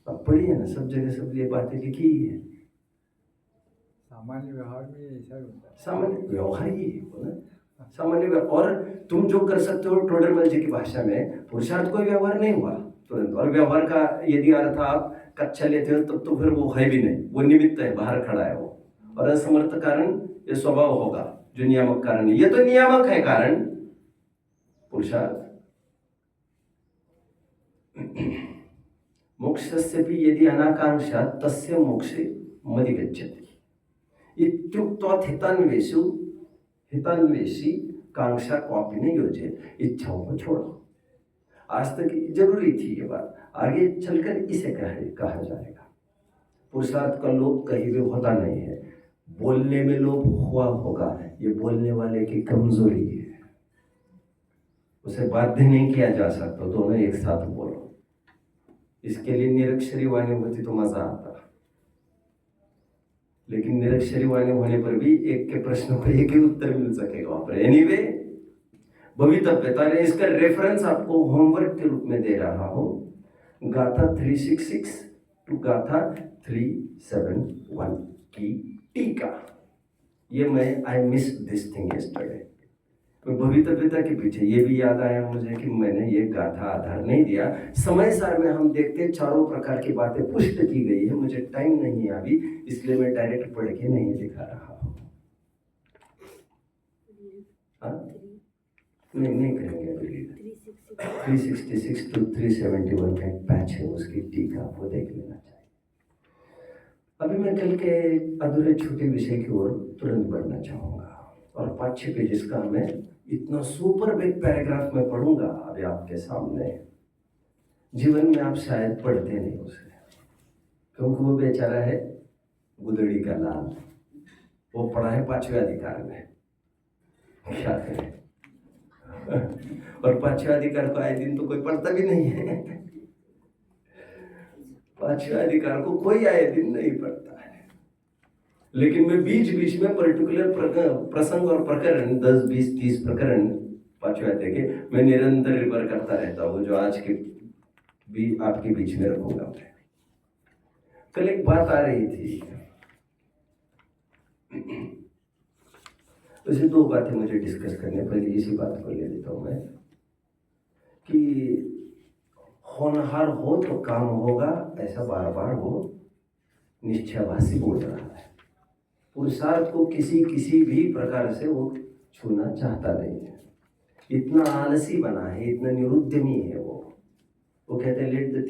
अब पढ़िए ना, सब जगह सब ये बातें लिखी ही है। सामान्य व्यवहार में ऐसा होता है। सामान्य व्यवहार ही है ना, सामान्य व्यवहार। और तुम जो कर सकते हो, टोडरमल जी की भाषा में, पुरुषार्थ कोई व्यवहार नहीं हुआ तुरंत। और व्यवहार का यदि अर्थ आप कक्षा लेते हो तब तो फिर वो है भी नहीं, वो निमित्त है, बाहर खड़ा है वो। और असमर्थ कारण ये स्वभाव होगा जो नियामक कारण है। ये तो नियामक है कारण पुरुषार्थ। मोक्षस्य यदि अनाकांक्षा तस्य मोक्षे मधिगच्छति। इत्युक्त्वा हितान्वेषी कांक्षा क्वापि न योजे। इच्छाओं को छोड़ो। आज तक जरूरी थी ये बात, आगे चलकर इसे कहा जाएगा। पुरुषार्थ का लोभ कहीं भी होता नहीं है। बोलने में लोभ हुआ होगा, ये बोलने वाले की कमजोरी है। उसे बाध्य नहीं किया जा सकता, दोनों एक साथ बोलो। इसके लिए निरक्षरी वाणी होती तो मजा आता, लेकिन निरक्षरी वाणी होने पर भी एक के प्रश्न को एक ही उत्तर मिल सकेगा वहां पर। एनीवे, भवितव्यता ने इसका रेफरेंस आपको होमवर्क के रूप में दे रहा हूं। गाथा 366 टू गाथा 371 की टीका। ये मैं I miss this thing yesterday. तो भवितव्यता के पीछे ये भी याद आया मुझे कि मैंने ये गाथा आधार नहीं दिया। समय सार में हम देखते चारों प्रकार की बातें पुष्ट की गई है, मुझे टाइम नहीं है अभी, इसलिए मैं डायरेक्ट पढ़ के नहीं दिखा रहा हूँ। नहीं करेंगे अभी। 366 to 371 का पैच है उसकी टीका, वो देख लेना चाहिए। अभी मैं कल के अधूरे छोटे विषय की ओर तुरंत बढ़ना चाहूँगा और 5-6 पेजेस का मैं इतना सुपर बिग पैराग्राफ में पढ़ूंगा अभी आपके सामने। जीवन में आप शायद पढ़ते नहीं उसे, क्योंकि वो बेचारा है गुदड़ी का लाल, वो पढ़ा है 5वें अधिकार में, क्या करें। और 5वें अधिकार को आए दिन तो कोई पढ़ता भी नहीं है। 5वें अधिकार को कोई आए दिन नहीं पढ़ता है, लेकिन मैं बीच बीच में पर्टिकुलर प्रसंग और प्रकरण 10, 20, 30 प्रकरण 5वें अध्याय के मैं निरंतर रिवर करता रहता हूँ, जो आज के भी आपके बीच में रखूंगा मैं। कल एक बात आ रही थी, वैसे 2 बातें मुझे डिस्कस करने, पहले इसी बात को ले लेता हूँ मैं कि होनहार हो तो काम होगा, ऐसा बार बार वो निश्चयवासी बोल रहा है। पुरुषार्थ को किसी भी प्रकार से वो छूना चाहता नहीं है, इतना आलसी बना है, इतना निरुद्यमी है वो कहते हैं let the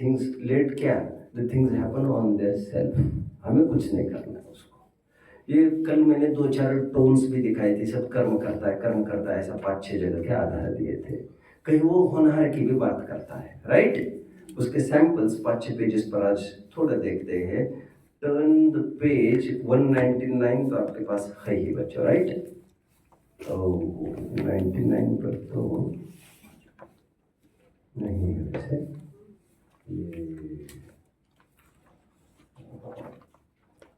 things happen on their self, हमें कुछ नहीं करना है उसको। ये कल मैंने 2-4 टोन्स भी दिखाए थे, सब कर्म करता है, ऐसा 5-6 जगह के आधार दिए थे। कहीं वो होनहार की भी बात करता है, राइट। उसके सैंपल्स 5-6 पेजेस पर आज थोड़ा देखते हैं। टर्न द पेज 199 तो आपके पास है ही बच्चों, राइट। 99 पर तो नहीं है वैसे, ये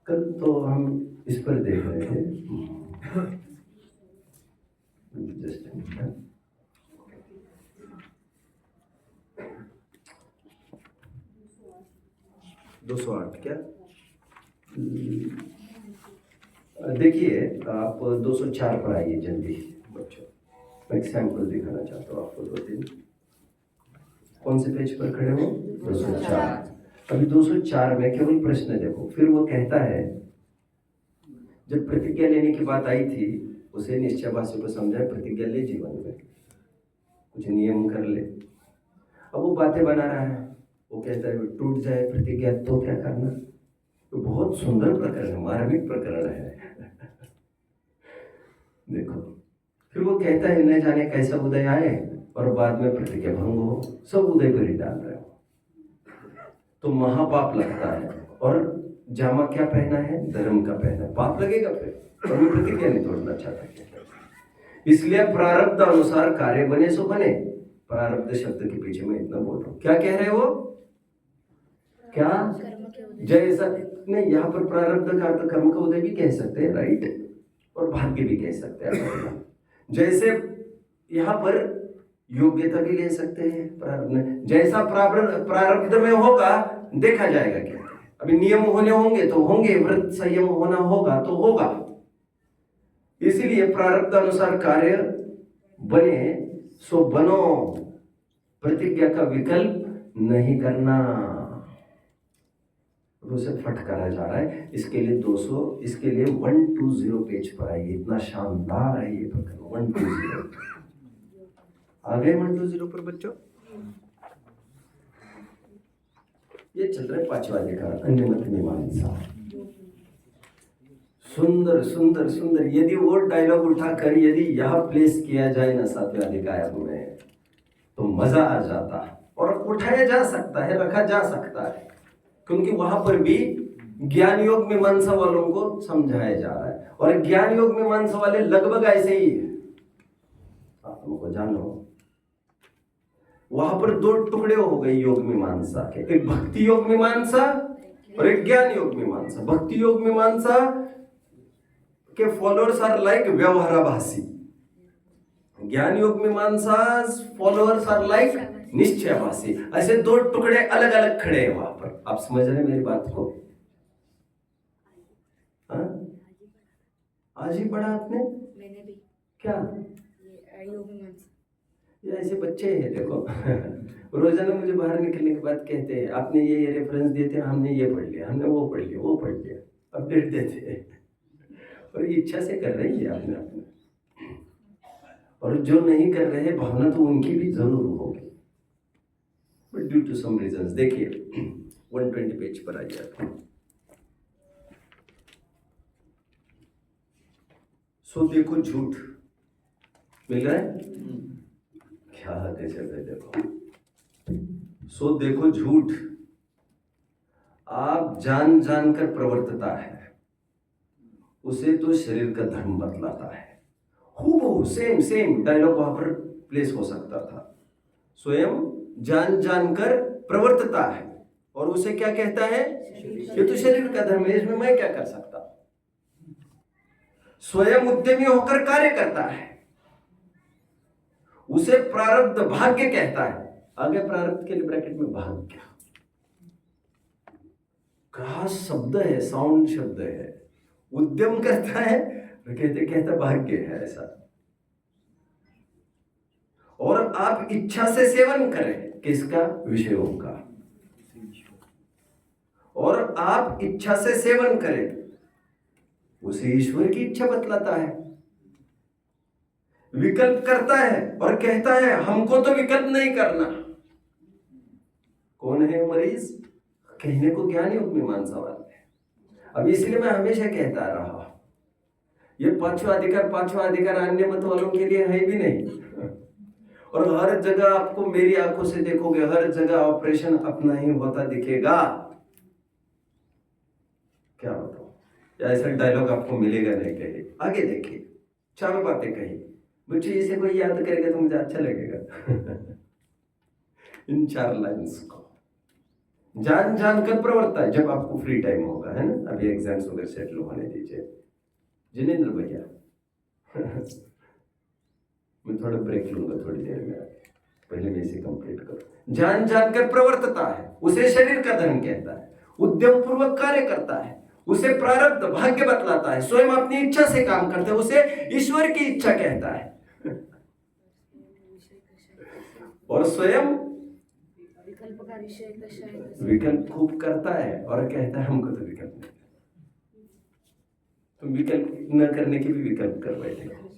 कल तो हम इस पर देख रहे थे, जस्ट 208 क्या, देखिए आप 204 पर आइए जल्दी बच्चों। मैं एक सैंपल दिखाना चाहता हूँ आपको 2-3। कौन से पेज पर खड़े हो? 204। अभी 204 में केवल प्रश्न देखो। फिर वो कहता है, जब प्रतिज्ञा लेने की बात आई थी, उसे निश्चयवासी को समझाए प्रतिज्ञा ले, जीवन में कुछ नियम कर ले। अब वो बातें बना रहा है, वो कहता है टूट जाए प्रतिज्ञा तो क्या करना। तो बहुत सुंदर प्रकरण है, मार्मिक प्रकरण है। देखो फिर वो कहता है न जाने कैसा उदय आए और बाद में प्रतिज्ञा भंग हो, सब उदय पर ही डाल रहे हो तो महापाप लगता है। और जामा क्या पहना है? धर्म का पहना, पाप लगेगा फिर। और मैं प्रतिज्ञा नहीं तोड़ना चाहता, इसलिए प्रारब्ध अनुसार कार्य बने सो बने। प्रारब्ध शब्द के पीछे मैं इतना बोल रहा हूँ। क्या कह रहे हो? क्या जैसा नहीं, यहाँ पर प्रारब्ध का अर्थ कर्म का उदय भी कह सकते हैं, राइट, और भाग्य भी कह सकते हैं। जैसे यहाँ पर योग्यता भी ले सकते हैं प्रारब्ध में, जैसा प्रारब्ध में होगा देखा जाएगा। क्या अभी नियम होने होंगे तो होंगे, व्रत संयम होना होगा तो होगा। इसीलिए प्रारब्ध अनुसार कार्य बने सो बनो, प्रतिज्ञा का विकल्प नहीं करना। उसे फटकारा जा रहा है। इसके लिए 120 पेज पर आइए। इतना शानदार है ये प्रकरण। 120 आ गए 120 पर बच्चों। ये चल रहा है 5वां अधिकार, अन्यमत मीमांसा। सुंदर सुंदर सुंदर। यदि वो डायलॉग उठाकर यदि यह प्लेस किया जाए ना 7वें अधिकार में तो मजा आ जाता। और उठाया जा सकता है, रखा जा सकता है, क्योंकि वहां पर भी ज्ञान योग मीमांसा वालों को समझाया जा रहा है। और ज्ञान योग मीमांसा वाले लगभग ऐसे ही है, आप तुमको जानो। वहां पर 2 टुकड़े हो गए योग मीमांसा के, एक भक्ति योग मीमांसा और एक ज्ञान योग मीमांसा। भक्ति योग मीमांसा के फॉलोअर्स आर लाइक व्यवहाराभासी, ज्ञान योग मीमांसा फॉलोअर्स आर लाइक निश्चयवासी। ऐसे 2 टुकड़े अलग अलग खड़े हैं वहां पर। आप समझ रहे हैं मेरी बात को? आज ही पढ़ा आपने? मैंने भी। क्या? योगी मानस। ये ऐसे बच्चे हैं देखो रोजाना मुझे बाहर निकलने के बाद कहते हैं आपने ये रेफरेंस दिए थे, हमने ये पढ़ लिया, हमने वो पढ़ लिया, वो पढ़ लिया, अपडेट देते हैं। और ये इच्छा से कर रही है अपने अपने, और जो नहीं कर रहे भावना तो उनकी भी जरूर होगी, but due to some reasons. देखिए 120 पेज पर आइए आप। सो देखो झूठ मिल रहा है, क्या कैसे देखो। सो देखो झूठ आप जान जानकर प्रवर्तता है, उसे तो शरीर का धर्म बतलाता है। हूबहू सेम सेम डायलॉग वहां पर प्लेस हो सकता था। स्वयं जान जानकर प्रवर्तता है और उसे क्या कहता है, ये तो शरीर का धर्म है, इसमें मैं क्या कर सकता। स्वयं उद्यमी होकर कार्य करता है, उसे प्रारब्ध भाग्य कहता है। आगे प्रारब्ध के लिए ब्रैकेट में भाग्य, कहा शब्द है, साउंड शब्द है। उद्यम करता है कहता भाग्य है ऐसा। और आप इच्छा से सेवन करें किसका, विषयों का, और आप इच्छा से सेवन करें उसे ईश्वर की इच्छा बतलाता है। विकल्प करता है और कहता है हमको तो विकल्प नहीं करना। कौन है मरीज, कहने को ज्ञानी उपमीमान सवाल है। अब इसलिए मैं हमेशा कहता रहा, ये पांचवा अधिकार अन्य मत वालों के लिए है भी नहीं। और हर जगह आपको मेरी आंखों से देखोगे, हर जगह ऑपरेशन अपना ही होता दिखेगा। क्या बताओ, या ऐसा डायलॉग आपको मिलेगा नहीं कहीं। आगे देखिए 4 बातें कही, बच्चे इसे कोई याद करेगा तो मुझे अच्छा लगेगा। इन 4 लाइन्स को जान जान कर प्रवर्तता है। जब आपको फ्री टाइम होगा, है ना, अभी एग्जाम्स वगैरह सेटल होने दीजिए। जिनेंद्र भैया मैं थोड़ा ब्रेक लूंगा थोड़ी देर में, पहले मैं इसे कंप्लीट करूं। जान जान कर प्रवर्तता है, उसे शरीर का धर्म कहता है। उद्यम पूर्वक कार्य करता है, उसे प्रारब्ध भाग्य बतलाता है। स्वयं अपनी इच्छा से काम करता है, उसे ईश्वर की इच्छा कहता है। और स्वयं विकल्प खूब करता है और कहता है हमको तो विकल्प नहीं। तुम विकल्प न करने के भी विकल्प कर बैठे हो।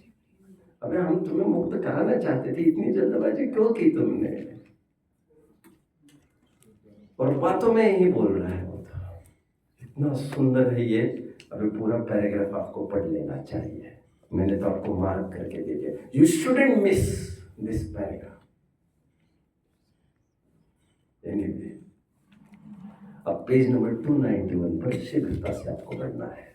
अबे हम तुम्हें मुक्त कराना चाहते थे, इतनी जल्दबाजी क्यों की तुमने। और बातों में ही बोल रहा है, इतना सुंदर है ये। अभी पूरा पैराग्राफ आपको पढ़ लेना चाहिए, मैंने तो आपको मार्क करके दे दिया। You shouldn't miss this paragraph. Anyway, अब पेज नंबर 291 पर शीघ्रता से आपको बढ़ना है।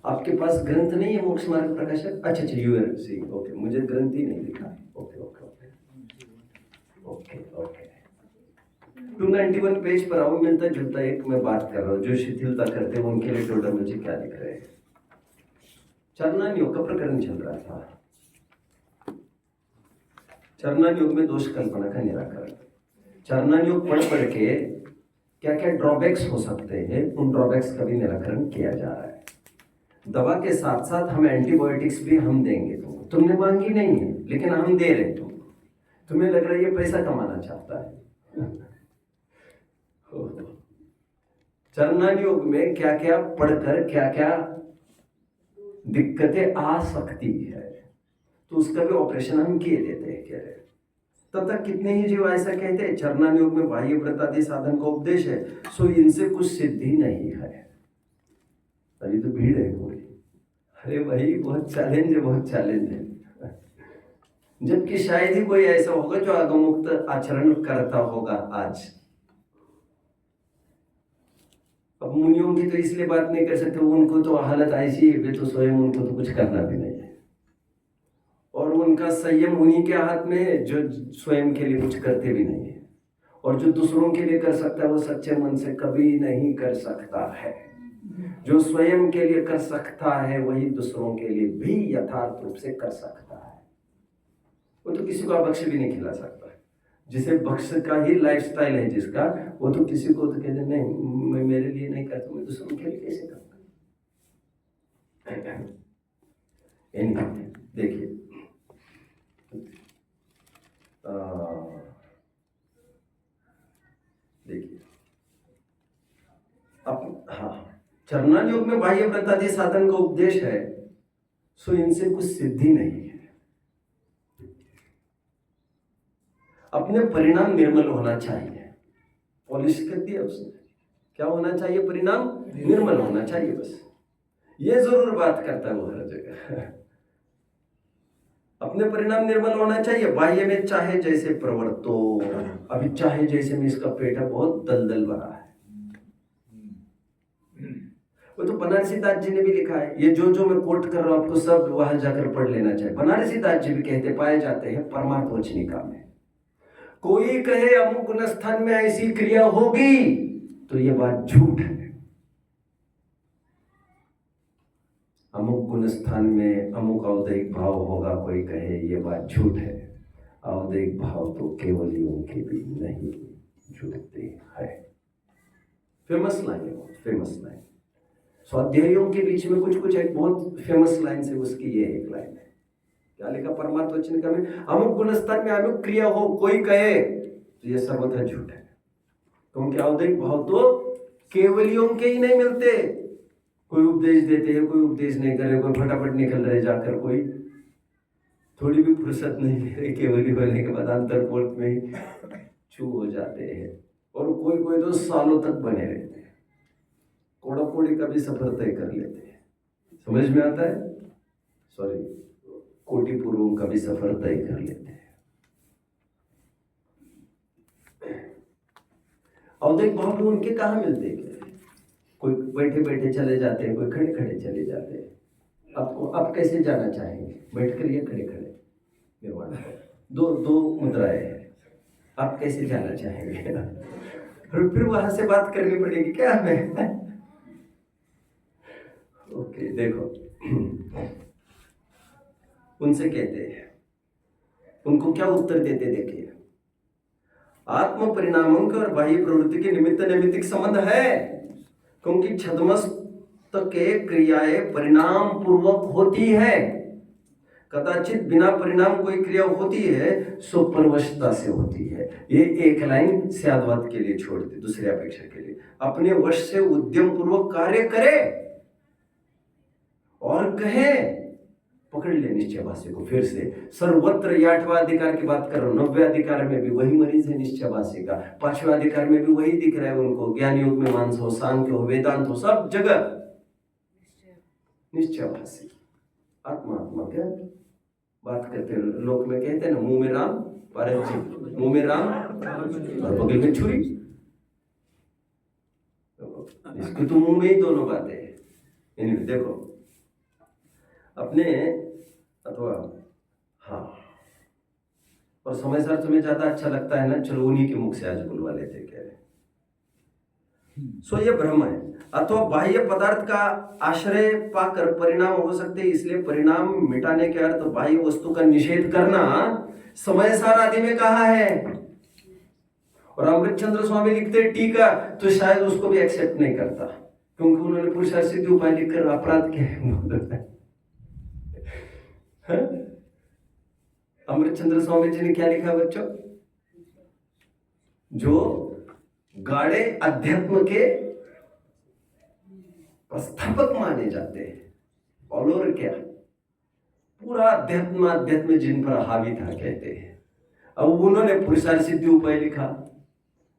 आपके पास ग्रंथ नहीं है मोक्ष मार्ग प्रकाशक? अच्छा यूएलसी, ओके, मुझे ग्रंथ ही नहीं लिखा। Okay okay okay okay okay 291 page पर आओ। मिलता जुलता एक मैं बात कर रहा हूँ, जो शिथिलता करते हैं उनके लिए टोटल मुझे क्या लिख रहे हैं। चरणान योग का प्रकरण चल रहा था। चरणान योग में दोष कल्पना का निराकरण। चरणान योग पढ़ के क्या क्या ड्रॉबैक्स हो सकते हैं, उन ड्रॉबैक्स का भी निराकरण किया जा रहा है। दवा के साथ साथ हम एंटीबायोटिक्स भी हम देंगे तुमको। तुमने मांगी नहीं है लेकिन हम दे रहे हैं तुमको। तुम्हें लग रहा है ये पैसा कमाना चाहता है। चरणान योग में क्या क्या पढ़कर क्या क्या दिक्कतें आ सकती है, तो उसका भी ऑपरेशन हम किए देते हैं। कह रहे तब तक कितने ही जीव ऐसा कहते हैं चरणान योग में बाह्य व्रत आदि साधन का उपदेश है, सो इनसे कुछ सिद्धि नहीं है। अभी तो भीड़ है पूरी। अरे भाई बहुत चैलेंज है, बहुत चैलेंज है। जबकि शायद ही कोई ऐसा होगा जो आगमुक्त आचरण करता होगा आज। अब मुनियों की तो इसलिए बात नहीं कर सकते, उनको तो हालत ऐसी है, वे तो स्वयं उनको तो कुछ करना भी नहीं है। और उनका संयम उन्हीं के हाथ में है जो स्वयं के लिए कुछ करते भी नहीं है। और जो दूसरों के लिए कर सकता है वो सच्चे मन से कभी नहीं कर सकता है। जो स्वयं के लिए कर सकता है वही दूसरों के लिए भी यथार्थ रूप से कर सकता है। वो तो किसी को बख्श भी नहीं खिला सकता। जिसे बख्श का ही लाइफस्टाइल है जिसका, वो तो किसी को तो कहते नहीं मैं मेरे लिए नहीं करता, मैं दूसरों के लिए कैसे करूँगा। देखिए चरणान योग में बाह्य व्रतादि साधन का उपदेश है, सो इनसे कुछ सिद्धि नहीं है। अपने परिणाम निर्मल होना चाहिए, पॉलिश कर दिया उसने। क्या होना चाहिए? परिणाम निर्मल होना चाहिए, बस ये जरूर बात करता है वो हर जगह। अपने परिणाम निर्मल होना चाहिए। बाह्य में चाहे जैसे प्रवर्तो, अभी चाहे जैसे में इसका पेट है बहुत दलदल भरा है। वो तो बनारसी दास जी ने भी लिखा है, ये जो मैं कोट कर रहा हूं आपको सब वहां जाकर पढ़ लेना चाहिए। बनारसी दास जी भी कहते पाए जाते हैं परमार्थ वचनिका में, कोई कहे अमुक गुण स्थान में ऐसी क्रिया होगी तो ये बात झूठ है। अमुक गुण स्थान में अमुक औदैहिक भाव होगा, कोई कहे ये बात झूठ है। औदैहिक भाव तो केवलियों के भी नहीं जुड़ते हैं। फेमस लाइन है, फेमस लाइन। स्वाध्यायों के बीच में कुछ एक बहुत फेमस लाइन से उसकी ये एक लाइन है। क्या लिखा परमार्थ वचनिका में? अमुक गुण स्थान में अमुक क्रिया हो, कोई कहे तो ये सर्वथा झूठ है, क्योंकि औदैहिक भाव तो केवलियों के ही नहीं मिलते। कोई उपदेश देते हैं, कोई उपदेश नहीं करे, कोई फटाफट निकल रहे जाकर, कोई थोड़ी भी फुर्सत नहीं ले रहे, केवली होने के बाद अंतर कोर्ट में ही छू हो जाते हैं। और कोई तो सालों तक बने रहते हैं, कोड़ा कोड़ी का भी सफर तय कर लेते हैं। समझ में आता है? सॉरी, कोटि पूर्वों का भी सफर तय कर लेते हैं। औदैहिक भाव भी उनके कहाँ मिलते हैं? कोई बैठे बैठे चले जाते हैं, कोई खड़े खड़े चले जाते हैं। आपको आप कैसे जाना चाहेंगे? बैठ कर या खड़े खड़े? निर्वाण दो मुद्राएं हैं, आप कैसे जाना चाहेंगे? और फिर वहां से बात करनी पड़ेगी क्या हमें? ओके, देखो उनसे कहते हैं, उनको क्या उत्तर देते देखिए। आत्म परिणामों के और बाह्य प्रवृत्ति के निमित्त नैमित्तिक संबंध है, क्योंकि छद्मस्त के क्रियाएं परिणाम पूर्वक होती है। कदाचित बिना परिणाम कोई क्रिया होती है सो परवशता से होती है। ये एक लाइन स्यादवाद के लिए छोड़ दी, दूसरे अपेक्षा के लिए। अपने वश से उद्यम पूर्वक कार्य करे और कहे, पकड़ ले निश्चय भाष्य को फिर से। सर्वत्र 8वां अधिकार की बात कर रहा हूं, 9वें अधिकार में भी वही मरीज है निश्चय भाष्य का, 5वें अधिकार में भी वही दिख रहा है उनको। ज्ञान योग में मानस हो, सांख्य हो, वेदांत हो, सब जगह निश्चय भाष्य। आत्मा क्या बात करते हैं लोक में, कहते हैं ना मुंह में राम पारस जी, मुंह में राम और बगल में छुरी। इसकी तो मुंह में ही दोनों बातें हैं। देखो अपने अथवा हाँ, और समय सार तुम्हें ज्यादा अच्छा लगता है ना, चलो उन्हीं के मुख से आज बुलवा लेते कह रहे। सो ये ब्रह्म है। अथवा बाह्य पदार्थ का आश्रय पाकर परिणाम हो सकते, इसलिए परिणाम मिटाने के अर्थ बाह्य वस्तु का निषेध करना समय सार आदि में कहा है। और अमृतचंद्र स्वामी लिखते टीका तो शायद उसको भी एक्सेप्ट नहीं करता, क्योंकि उन्होंने पुरुषार्थ सिद्धि उपाय लिखकर अपराध के अमृतचंद्र स्वामी जी ने क्या लिखा बच्चों? जो गाढ़े अध्यात्म के प्रस्थापक माने जाते हैं, और क्या पूरा अध्यात्म जिन पर हावी था कहते हैं। अब उन्होंने पुरुषार्थ सिद्धि उपाय लिखा,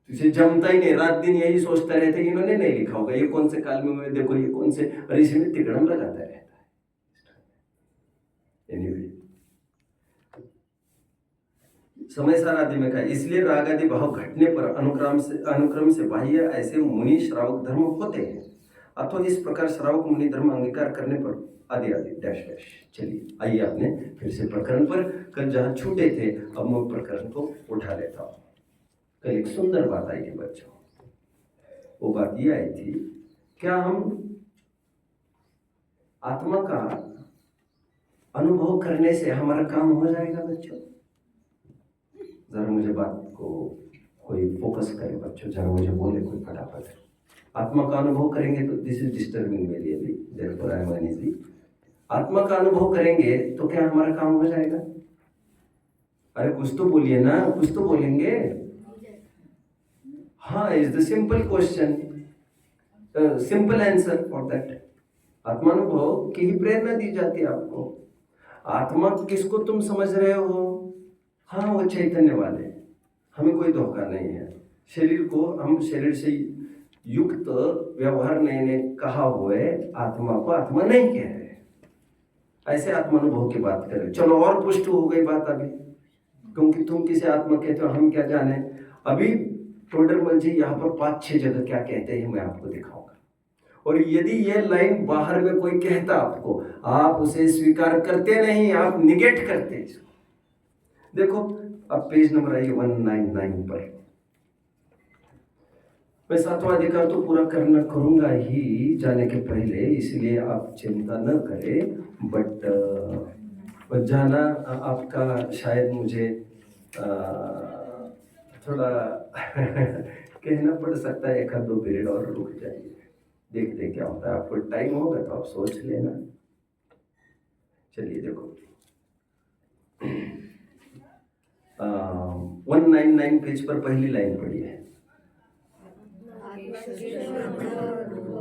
इसे जमता ही नहीं, रात दिन यही सोचता रहते, इन्होंने नहीं लिखा होगा ये कौन से काल में हुए, देखो ये कौन से, और इसी में तिकड़म लगाता रहता है। Anyway, समय सार आदि में कहा, इसलिए राग आदि भाव घटने पर अनुक्रम से बाह्य ऐसे मुनि श्रावक धर्म होते हैं, अथवा इस प्रकार श्रावक मुनि धर्म अंगीकार करने पर आदि आदि डैश डैश। चलिए आइए अपने फिर से प्रकरण पर, कल जहां छूटे थे अब मैं प्रकरण को उठा लेता हूं। कल एक सुंदर बात आई थी बच्चों, वो बात ये आई थी, क्या हम आत्मा का अनुभव करने से हमारा काम हो जाएगा बच्चों? जरा मुझे बात को कोई फोकस करे बच्चों, जरा मुझे बोले कोई फटाफट। आत्मा का अनुभव करेंगे तो दिस इज डिस्टर्बिंग मेरे लिए भी, देयरफॉर आई एम अनईजी। आत्मा का अनुभव करेंगे तो क्या हमारा काम हो जाएगा? अरे कुछ तो बोलिए ना, कुछ तो बोलेंगे। हाँ, is the simple question. Simple answer for that. आत्मानुभव की ही प्रेरणा दी जाती है आपको। आत्मा किसको तुम समझ रहे हो? हाँ, वो चैतन्य वाले, हमें कोई धोखा नहीं है। शरीर को हम शरीर से युक्त व्यवहार ने कहा हुए आत्मा को आत्मा नहीं कह रहे, ऐसे आत्मानुभव की बात करें। चलो और पुष्ट हो गई बात अभी, क्योंकि तुम किसे आत्मा कहते हो हम क्या जाने। अभी टोडरमल जी यहाँ पर 5-6 जगह क्या कहते हैं मैं आपको दिखाऊंगा। और यदि यह लाइन बाहर में कोई कहता आपको, आप उसे स्वीकार करते नहीं, आप निगेट करते। देखो अब पेज नंबर आइए 199 पर। मैं 7वां अधिकार तो पूरा करना करूंगा ही जाने के पहले, इसलिए आप चिंता न करें। बट जाना आपका शायद मुझे थोड़ा कहना पड़ सकता है, 1-2 पीरियड और रुक जाइए, देखते क्या होता है। आपको टाइम होगा तो आप सोच लेना। चलिए देखो 199 पेज पर पहली लाइन पढ़ी है।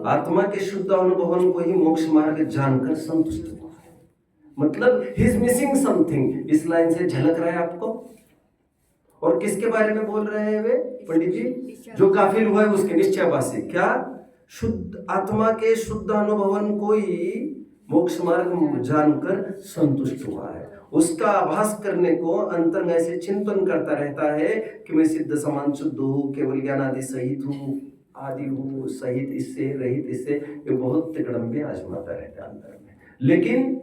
आत्मा के शुद्ध अनुभवन को ही मोक्ष मार्ग जानकर संतुष्ट हुआ है। मतलब ही इज मिसिंग समथिंग, इस लाइन से झलक रहा है आपको। और किसके बारे में बोल रहे हैं वे पंडित जी? जो काफिल हुआ है उसके निश्चयवासी। क्या? शुद्ध आत्मा के शुद्ध अनुभवन को ही मोक्ष मार्ग जानकर संतुष्ट हुआ है। उसका आभास करने को अंतर में ऐसे चिंतन करता रहता है कि मैं सिद्ध समान शुद्ध हूँ, केवल ज्ञान आदि सहित हूँ, आदि हूँ, सहित इससे, रहित इससे। ये बहुत तिकड़म आजमाता रहता है अंतर में। लेकिन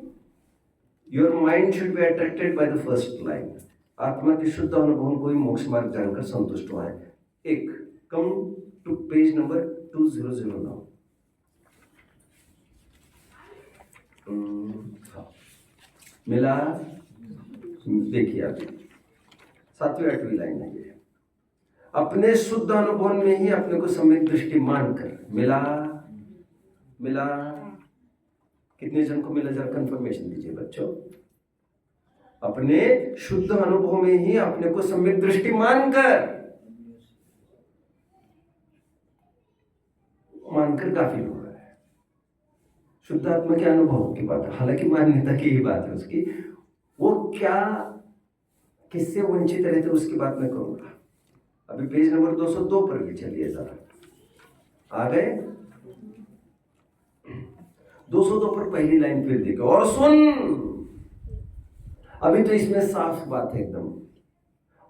your mind should be attracted by the first line. आत्मा के शुद्ध अनुभव को ही मोक्ष मार्ग जानकर संतुष्ट हुआ है। एक कम टू पेज नंबर 2009। मिला? देखिए अभी 7वीं-8वीं लाइन है ये। अपने शुद्ध अनुभव में ही अपने को सम्यक दृष्टि मानकर मिला। मिला? कितने जन को मिला? जरा कंफर्मेशन दीजिए बच्चों। अपने शुद्ध अनुभव में ही अपने को सम्यक दृष्टि मानकर काफी हो रहा है। शुद्ध आत्मा के अनुभव की बात है, हालांकि मान्यता की ही बात है उसकी। वो क्या किससे वंचित रहते उसकी बात मैं करूंगा। अभी पेज नंबर 202 पर भी चलिए जरा। आ गए? 202 पर पहली लाइन फिर देखो। और सुन, अभी तो इसमें साफ बात है एकदम।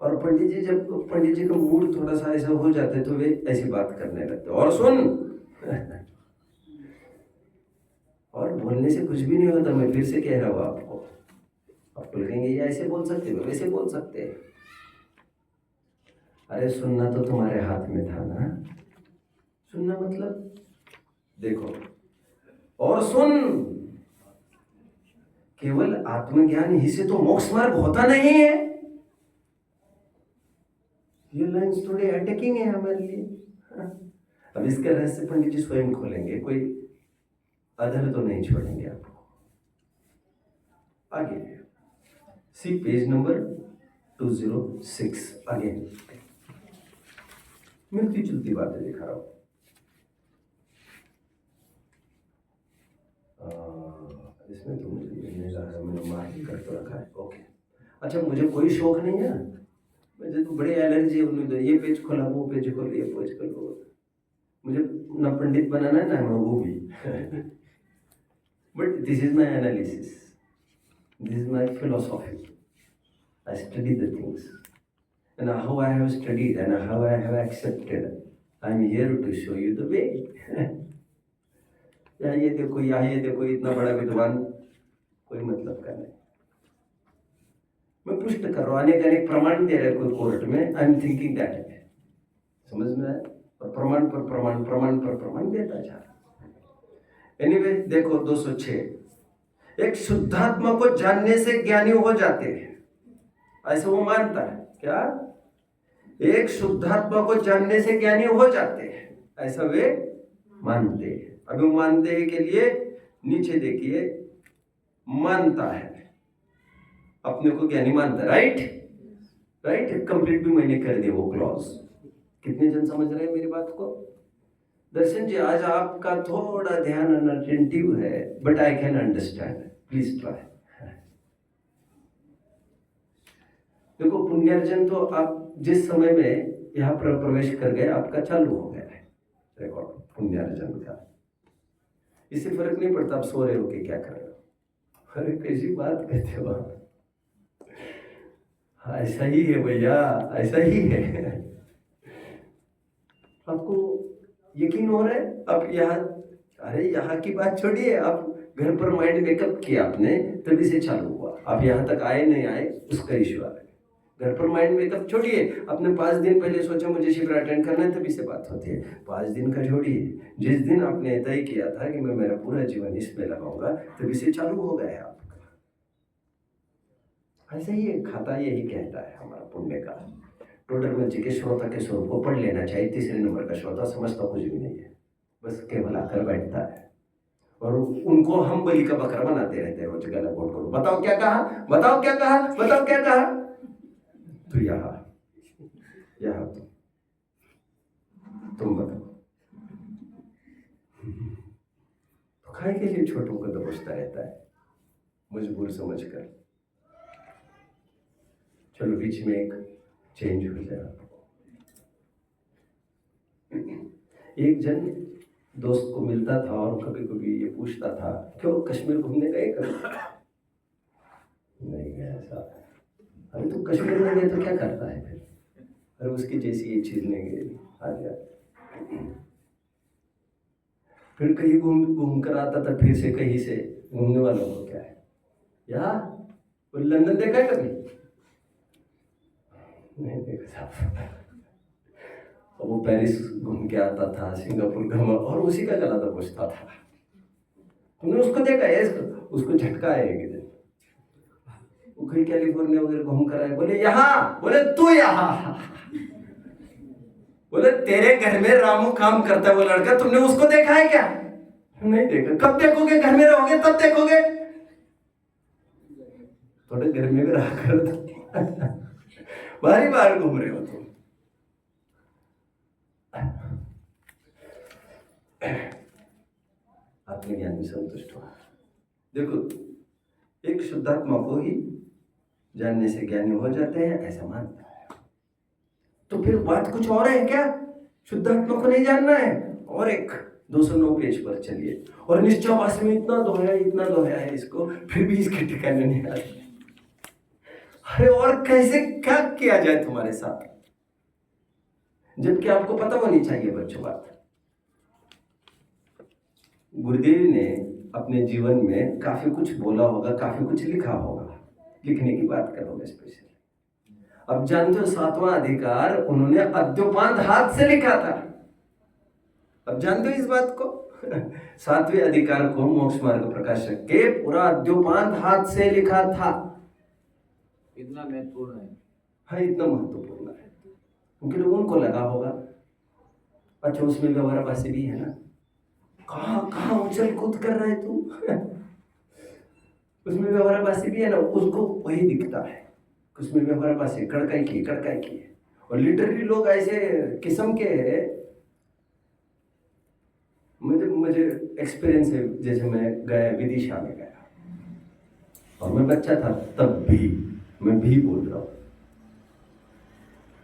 और पंडित जी, जब पंडित जी का मूड थोड़ा सा ऐसा हो जाता है तो वे ऐसी बात करने लगते। और सुन और बोलने से कुछ भी नहीं होता। मैं फिर से कह रहा हूं आपको, आप बोलेंगे ये ऐसे बोल सकते हो, वैसे बोल सकते हैं। अरे सुनना तो तुम्हारे हाथ में था ना। सुनना मतलब देखो, और सुन, केवल आत्मज्ञान ही से तो मोक्ष मार्ग होता नहीं है। ये लाइन्स थोड़े अटैकिंग है हमारे लिए। अब इसका रहस्य पंडित जी स्वयं खोलेंगे, कोई अधर तो नहीं छोड़ेंगे आपको। आगे सी पेज नंबर 206। आगे मिलती जुलती बातें दिखा रहा हूं। इसमें तो मुझे नहीं रहा है, मैंने मार्क करके रखा है। ओके, अच्छा, मुझे कोई शौक नहीं है, मुझे तो बड़ी एलर्जी है उन्होंने। ये पेज खोला, वो पेज खोलो, ये पेज खोलो। मुझे ना पंडित बनाना है ना वो भी। But this is my analysis, this is my philosophy. I study the things and how I have studied and how I have accepted. I am here to show you the way. या ये देखो, या ये देखो, इतना बड़ा विद्वान, कोई मतलब का नहीं। मैं पुष्ट कर रहा हूँ, अनेक प्रमाण दे रहे कोई कोर्ट में। आई एम थिंकिंग दैट है, समझ में आया? और प्रमाण पर प्रमाण, प्रमाण पर प्रमाण देता जा रहा। एनीवे देखो 206। एक शुद्धात्मा को जानने से ज्ञानी हो जाते हैं, ऐसा वो मानता है। क्या? एक शुद्धात्मा को जानने से ज्ञानी हो जाते हैं, ऐसा वे मानते हैं। अभी मानते हैं के लिए नीचे देखिए, मानता है, अपने को ज्ञानी मानता है। राइट राइट, कंप्लीट भी मैंने कर दिया वो क्लॉज। कितने जन समझ रहे हैं मेरी बात को? दर्शन जी, आज आपका थोड़ा ध्यान अनअटेंटिव है, but I can understand, please try. देखो, पुण्यार्जन तो आप जिस समय में यहाँ पर प्रवेश कर गए, आपका चालू हो गया है रिकॉर्ड पुण्यार्जन का। इससे फर्क नहीं पड़ता आप सो रहे हो कि क्या कर रहे हो। अरे कैसी बात कहते हो आप, ऐसा ही है भैया, ऐसा ही है। आपको यकीन हो रहा है? आप यहाँ, अरे यहाँ की बात छोड़िए, आप घर पर माइंड मेकअप किया आपने, तभी से चालू हुआ। आप यहाँ तक आए नहीं आए उसका इश्यू आ रहा है। घर पर माइंड मेकअप छोड़िए, आपने 5 दिन पहले सोचा मुझे शिविर अटेंड करना है, तभी से बात होती है। 5 दिन का छोड़िए, जिस दिन आपने तय किया था कि मैं मेरा पूरा जीवन इसमें लगाऊंगा, तभी से चालू हो गया है आपका। ऐसा ही है, खाता यही कहता है हमारा पुण्य का। टोडरमल जी के श्रोता के स्वरूप को पढ़ लेना चाहिए। तीसरे नंबर का श्रोता समझता कुछ भी नहीं है, बस केवल आकर बैठता है, और उनको हम बलि का बकरा बनाते रहते हैं। रोज गला बोल करो, बताओ क्या कहा, बताओ क्या कहा, बताओ क्या कहा। तो यहाँ तुम बताओ। तो खाए के लिए छोटों को दबोचता रहता है, मजबूर समझकर। चलो बीच में एक चेंज हो जाए। एक जन दोस्त को मिलता था और कभी कभी ये पूछता था, क्यों कश्मीर घूमने गए कभी? नहीं गया साहब। अरे तो कश्मीर में गए तो क्या करता है फिर? अरे उसकी जैसी ये चीज नहीं गई, आ गया। फिर कहीं घूम कर आता था, फिर से कहीं से। घूमने वालों को क्या है यार, वो लंदन देखा है कभी? नहीं देखा साहब। वो पेरिस घूम के आता था, सिंगापुर घूमा, और उसी का गला दबोचता था। तुमने उसको देखा है? उसको झटका है एक दिन, वो कहीं कैलिफोर्निया वगैरह घूम कर आए, बोले यहाँ, बोले तू यहाँ, बोले तेरे घर में रामू काम करता है वो लड़का, तुमने उसको देखा है क्या? नहीं देखा। कब देखोगे? घर में रहोगे तब देखोगे। थोड़े घर में भी रहा कर, बारी बार घूम रहे हो तुम। आत्मज्ञान में संतुष्ट हो। देखो, एक शुद्धात्मा को ही जानने से ज्ञानी हो जाते हैं, ऐसा मानता है। तो फिर बात कुछ और है क्या? शुद्धात्मा को नहीं जानना है? और एक 209 पेज पर चलिए। और निश्चयवास में इतना दोहया है इसको, फिर भी इसके ठिकाने नहीं आ रहे। अरे और कैसे क्या किया जाए तुम्हारे साथ, जबकि आपको पता होनी चाहिए बच्चों बात। गुरुदेव ने अपने जीवन में काफी कुछ बोला होगा, काफी कुछ लिखा होगा। लिखने की बात करोगे स्पेशली। अब जानते हो 7वां अधिकार उन्होंने अद्योपांत हाथ से लिखा था। अब जानते हो इस बात को? 7वें अधिकार को मोक्ष मार्ग प्रकाशक के पूरा अद्योपांत हाथ से लिखा था। इतना महत्वपूर्ण है। हाँ, इतना महत्वपूर्ण है, क्योंकि लोगों को लगा होगा अच्छा उसमें व्यवहाराभासी भी है ना। कहाँ उछल कूद कर रहा है तू? उसमें व्यवहाराभासी भी है ना, उसको वही दिखता है। उसमें व्यवहाराभासी कड़काई की है। और लिटरली लोग ऐसे किस्म के हैं, मुझे एक्सपीरियंस है। जैसे मैं गया, विदिशा में गया, और मैं बच्चा था तब भी, मैं भी बोल रहा हूँ,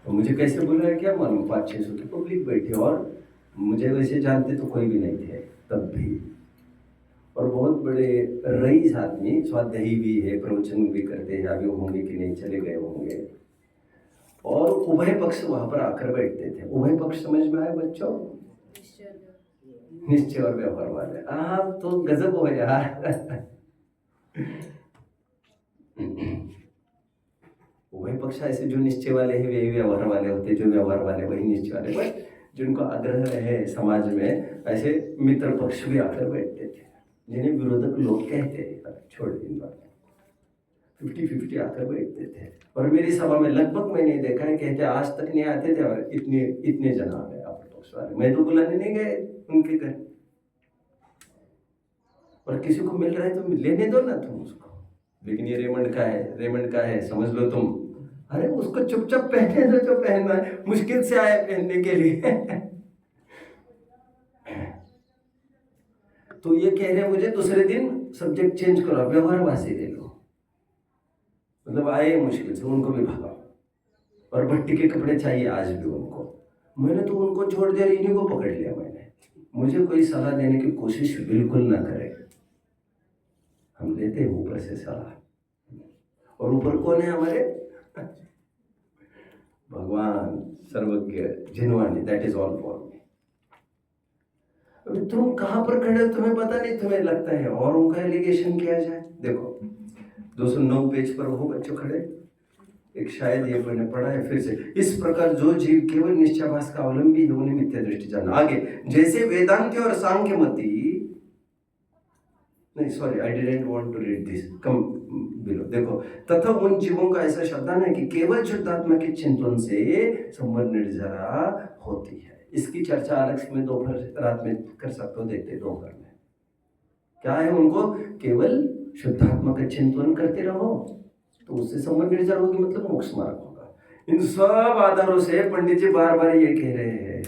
तो मुझे कैसे बोल रहा है क्या मालूम। 500-600 की पब्लिक बैठी, और मुझे वैसे जानते तो कोई भी नहीं थे तब भी। और बहुत बड़े रईस आदमी, स्वाध्यायी भी है, प्रवचन भी करते हैं, अभी होंगे कि नहीं, चले गए होंगे। और उभय पक्ष वहां पर आकर बैठते थे। उभय पक्ष समझ में आया बच्चों? निश्चय और व्यवहार वाले। तो गजब हो यार। उभय पक्ष ऐसे जो निश्चय वाले हैं वही व्यवहार वाले होते, जो व्यवहार वाले वही निश्चय वाले। बट जिनको आग्रह है समाज में, ऐसे मित्र पक्ष भी आकर बैठते थे, जिन्हें विरोधक लोग कहते हैं। छोड़ इन बात, 50-50 आकर बैठते थे। और मेरी सभा में लगभग मैंने देखा है, कहते आज तक नहीं आते थे, और इतने जन आ गए आप पक्ष वाले। मैं तो बुलाने नहीं गए उनके घर, और किसी को मिल रहा है तो लेने दो ना तुम उसको। लेकिन ये रेमंड का है समझ लो तुम। अरे उसको चुपचाप पहने दो जो पहनना है, मुश्किल से आया पहनने के लिए। तो ये कह रहे हैं मुझे दूसरे दिन सब्जेक्ट चेंज करो, व्यवहारवासी ले लो, मतलब आए मुश्किल से उनको भी भगाओ, और भट्टी के कपड़े चाहिए आज भी उनको। मैंने तो उनको छोड़ दिया, इन्हीं को पकड़ लिया मैंने। मुझे कोई सलाह देने की कोशिश बिल्कुल ना करे, हम लेते हैं ऊपर से सलाह, और ऊपर कौन है हमारे? भगवान सर्वज्ञ Jinvani, that is all for me. अभी तुम कहाँ पर खड़े हो तुम्हें पता नहीं, तुम्हें लगता है और उनका एलिगेशन किया जाए। देखो 209 पेज पर वो बच्चों खड़े, एक शायद ये मैंने पढ़ा है फिर से, इस प्रकार जो जीव केवल निश्चयभास का अवलंबी है उन्हें मिथ्या दृष्टि जानना। आगे, जैसे वेदांति और सांख्य मती, नहीं sorry I didn't want to read this, come below, देखो, तथा उन जीवों का ऐसा शब्दान है कि केवल शुद्धात्मा के चिंतन से संबंध निर्जरा होती है। इसकी चर्चा अलग से मैं दोपहर रात में कर सकता हूँ, देखते दोपहर में क्या है। उनको केवल शुद्धात्मा का चिंतन करते रहो तो उससे संबंध निर्जर होगी, मतलब मोक्ष मार्ग होगा। इन सब आधारों से पंडित जी बार बार ये कह रहे हैं,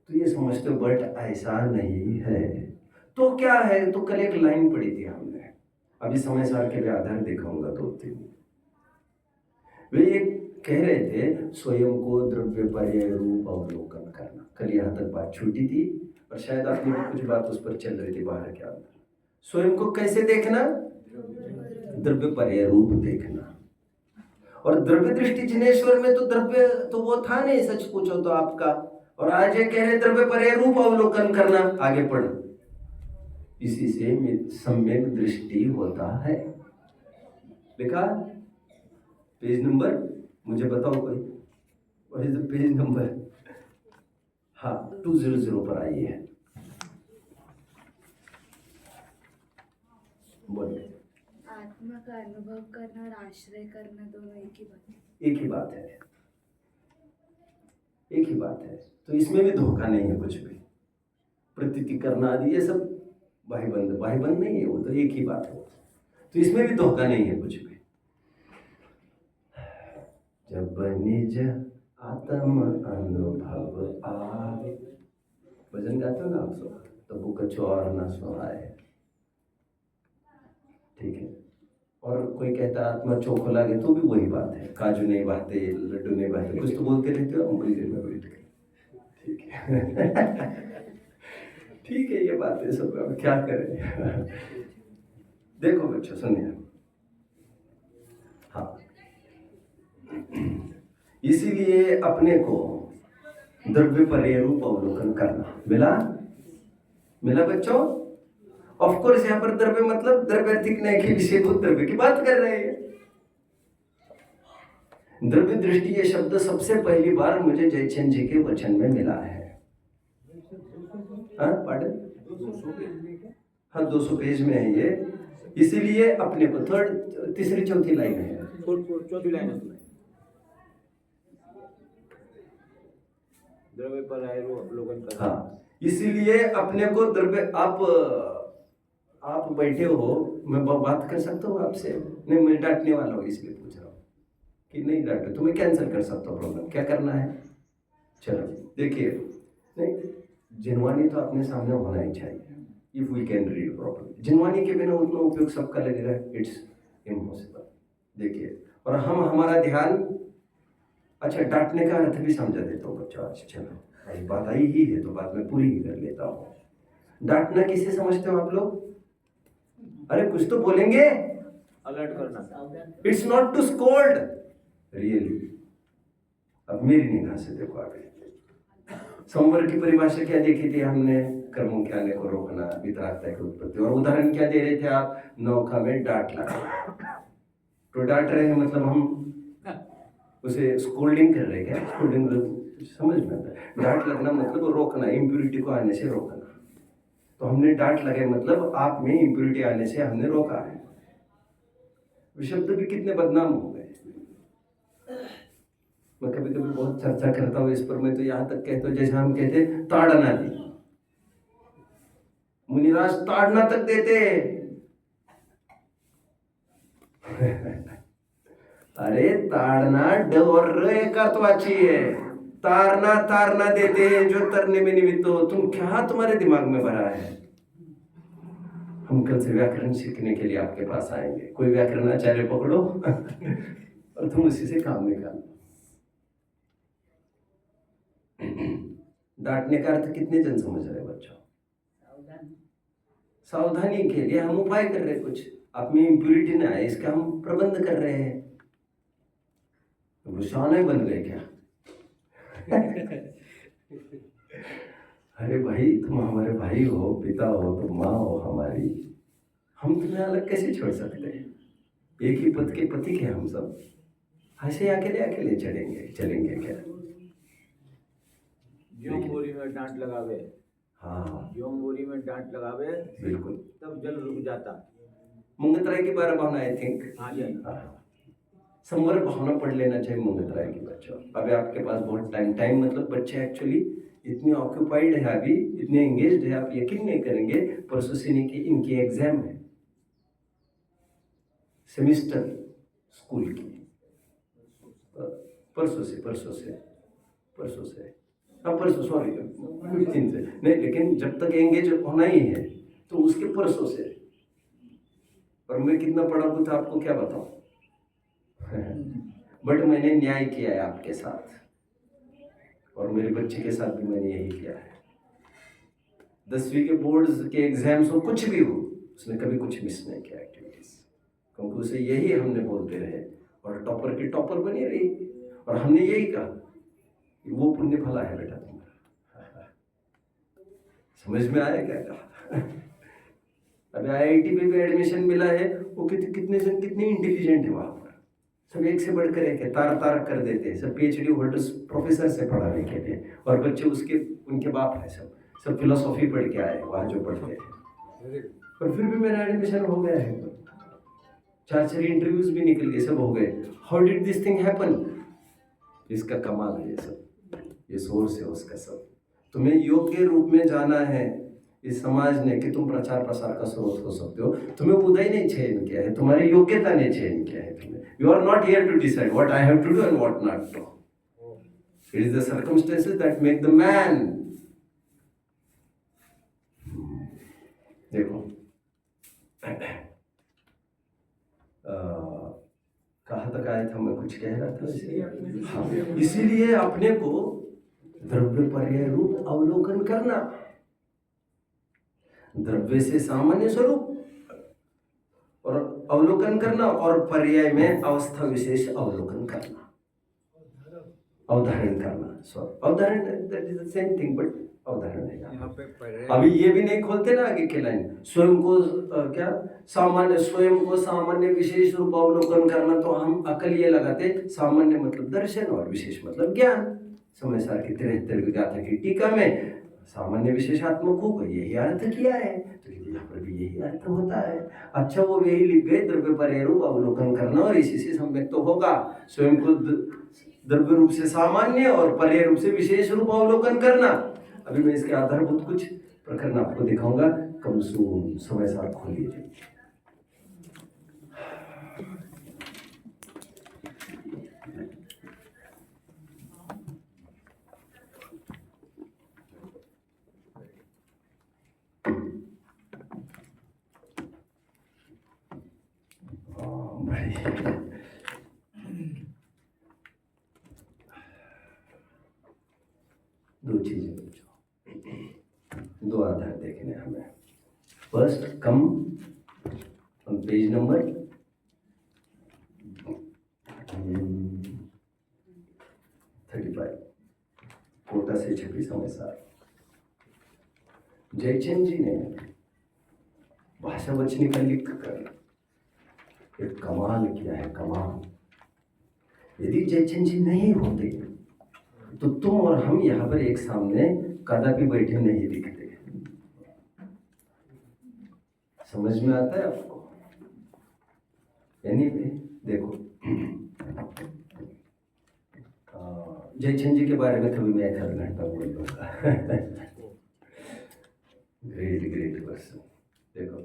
तो ये समझते हो, बट ऐसा नहीं है। तो क्या है? तो कल एक लाइन पढ़ी थी हमने, अभी समय सार के लिए आधार दिखाऊंगा 2-3। वे ये कह रहे थे स्वयं को द्रव्य पर्याय रूप अवलोकन करना। कल यहाँ तक बात छूटी थी और शायद आपने भी कुछ बात उस पर चल रही थी बाहर के अंदर। स्वयं को कैसे देखना? द्रव्य पर्याय रूप देखना। और द्रव्य दृष्टि जिनेश्वर में तो द्रव्य तो वो था नहीं, सच पूछो तो आपका। और आज ये कह रहे द्रव्य पर्याय रूप अवलोकन करना। आगे पढ़ो, इसी से सम्यक दृष्टि होता है। लिखा पेज नंबर, मुझे बताओ कोई, what is the page number? हाँ 200 पर आई है। बोलिए। आत्मा का अनुभव करना और आश्रय करना दोनों एक ही बात है। एक ही बात है, एक ही बात है। तो इसमें भी धोखा नहीं है कुछ भी। प्रतीति करना आदि ये सब भाईबंद नहीं है, वो तो एक ही बात है। तो इसमें भी धोखा नहीं है कुछ भी। जब निज आत्म अनुभव आए, भजन गाते हो ना आप सब, तब कछु और न सुहाए, ठीक है। और कोई कहता है आत्मा चोखो लागे, तो भी वही बात है। काजू नहीं बहते, लड्डू नहीं बहते, कुछ तो बोलते रहते हो मंदिर में बैठ के, ठीक है। ठीक है, ये बात है सब, अब क्या करें। देखो बच्चों सुनिए, हाँ, इसीलिए अपने को द्रव्य पर्याय रूप अवलोकन करना। मिला बच्चों? ऑफ कोर्स यहाँ पर द्रव्य मतलब द्रव्यार्थिक नहीं के विषय को द्रव्य की बात कर रहे हैं। द्रव्य दृष्टि ये शब्द सबसे पहली बार मुझे जयचंद जी के वचन में मिला है। पार्डन? हाँ 200 पेज में है ये। इसीलिए अपने को तीसरी चौथी लाइन है, चौथी लाइन है, द्रव्य पर्याय रूप अवलोकन करना। हाँ, इसीलिए अपने को द्रव्य, आप बैठे हो, मैं बात कर सकता हूँ आपसे? नहीं, मैं डांटने वाला हूँ इसलिए पूछ रहा हूँ कि नहीं डांटो तो मैं कैंसिल कर सकता हूँ प्रोग्राम। क्या करना है? चलो देखिए, नहीं जिनवानी तो अपने सामने होना ही चाहिए, if we can read properly. Jinvani के बिना उतना उपयोग सबका लगेगा, इट्स इम्पॉसिबल। देखिए, और हम हमारा ध्यान, अच्छा डांटने का अर्थ भी समझा देता हूँ बच्चों। अच्छा चलो, बात आई ही है तो बात मैं पूरी ही कर लेता हूँ। डांटना किसे समझते हो आप लोग? अरे कुछ तो बोलेंगे। अलर्ट करना। It's not to scold, really. अब मेरी निगाह से देखो आगे। संवर की परिभाषा क्या देखी थी हमने? कर्मों के आने को रोकना, वितरागता की उत्पत्ति। और उदाहरण क्या दे रहे थे आप? नौका में डांट लगा। तो डांट रहे हैं मतलब हम उसे स्कोल्डिंग कर रहे हैं क्या? स्कोल्डिंग समझ में आता है। डांट लगना मतलब रोकना, इम्प्यूरिटी को आने से रोकना। तो हमने डांट लगे मतलब आप में इम्प्यूरिटी आने से हमने रोका है। शब्द भी कितने बदनाम हो गए। मैं कभी कभी बहुत चर्चा करता हूँ इस पर। मैं तो यहाँ तक कहता हूँ, जैसे हम कहते ताड़ना दी, मुनिराज ताड़ना तक देते। अरे ताड़ना ड और र एक अर्थवाची है, तारना देते हैं जो तरने में निमित्त हो। तुम क्या तुम्हारे दिमाग में भरा है? हम कल से व्याकरण सीखने के लिए आपके पास आएंगे, कोई व्याकरण आचार्य पकड़ो और तुम उसी से काम निकालो। डांटने का अर्थ कितने जन समझ रहे बच्चों? सावधानी के लिए हम उपाय कर रहे हैं, कुछ आप में इम्प्यूरिटी ना आए इसका हम प्रबंध कर रहे हैं। भूषाने बन गए क्या? अरे भाई, तुम हमारे भाई हो, पिता हो, तुम माँ हो हमारी, हम तुम्हें अलग कैसे छोड़ सकते हैं? एक ही पद के पति के हम सब, ऐसे अकेले अकेले चलेंगे क्या? ज्यों बोरी में डांट लगावे, हाँ ज्यों बोरी में डांट लगावे, बिल्कुल। तब जल रुक जाता। मुंगतराय की 12 भावना आई थिंक। हाँ जी। संवर भावना पढ़ लेना चाहिए मुंगतराय की बच्चों। अभी आपके पास बहुत टाइम मतलब बच्चे एक्चुअली इतने ऑक्यूपाइड है, अभी इतने एंगेज्ड है, आप यकीन नहीं करेंगे। परसों से इनकी एग्जाम है, सेमिस्टर स्कूल की, परसों से हाँ परसों, सॉरी कुछ दिन से नहीं, लेकिन जब तक एंगेज होना ही है तो उसके परसों से। और मैं कितना पढ़ा हुआ था आपको क्या बताऊं। बट मैंने न्याय किया है आपके साथ, और मेरे बच्चे के साथ भी मैंने यही किया है। 10वीं के बोर्ड्स के एग्जाम्स हो, कुछ भी हो, उसने कभी कुछ मिस नहीं किया एक्टिविटीज, क्योंकि उसे यही हमने बोलते रहे, और टॉपर की टॉपर बनी रही। और हमने यही कहा कि वो पुण्य फला है बेटा तुम्हारा। समझ में आया क्या कहा? अभी IIT में भी एडमिशन मिला है, वो कितने इंटेलिजेंट है वहाँ पर, सब एक से बढ़कर एक है, तार कर देते हैं, सब PhD होल्डर्स, प्रोफेसर से पढ़ाने के लिए, और बच्चे उनके बाप है, सब फिलोसॉफी पढ़ के आए वहाँ जो पढ़ते हैं। पर फिर भी मेरा एडमिशन हो गया है, 4 इंटरव्यूज भी निकल गए, सब हो गए। How did this thing happen? इसका कमाल है ये सब, ये सोर्स है उसका सब। तुम्हें योग्य रूप में जाना है इस समाज ने कि तुम प्रचार प्रसार का स्रोत हो सकते हो। तुम्हें उदय नहीं चयन किया है, तुम्हारी योग्यता ने चयन किया है तुम्हें। You are not here to decide what I have to do and what not to. It is the circumstances that make the man. देखो कहाँ तक आया था, मैं कुछ कह रहा था। हाँ, इसीलिए अपने को द्रव्य पर्याय रूप अवलोकन करना, द्रव्य से सामान्य स्वरूप और अवलोकन करना, और पर्याय में अवस्था विशेष अवलोकन करना, अवधारण करना। सॉरी, अवधारण that is the same thing, but अवधारण है यहाँ पे। अभी ये भी नहीं खोलते ना आगे की लाइन, स्वयं को स्वयं को सामान्य विशेष रूप अवलोकन करना, तो हम अकल ये लगाते सामान्य मतलब दर्शन और विशेष मतलब ज्ञान। समय सार की 73वीं गाथा की टीका में सामान्य विशेषात्मक होगा यही अर्थ किया है, तो यहाँ पर भी यही अर्थ होता है। अच्छा, वो यही लिख गए द्रव्य पर्याय रूप अवलोकन करना, और इसी से सम्यक तो होगा स्वयं को द्रव्य रूप से सामान्य और पर्याय रूप से विशेष रूप अवलोकन करना। अभी मैं इसके आधारभूत कुछ प्रकरण आपको दिखाऊंगा। कम सून समय सार खोल लीजिए। दो चीजें बच्चों, दो आधार देखने हमें। फर्स्ट, कम पेज नंबर 35, कोटा से छपी समय सार। जयचंद जी ने भाषा वचनी का लिख कर एक कमाल किया है, कमाल। यदि जयचंद जी नहीं होते तो तुम और हम यहाँ पर एक सामने कदापि बैठे नहीं दिखते। समझ में आता है आपको? एनीवे, देखो जयचंद जी के बारे में कभी मैं 1 घंटा बोल दूंगा। Great person. देखो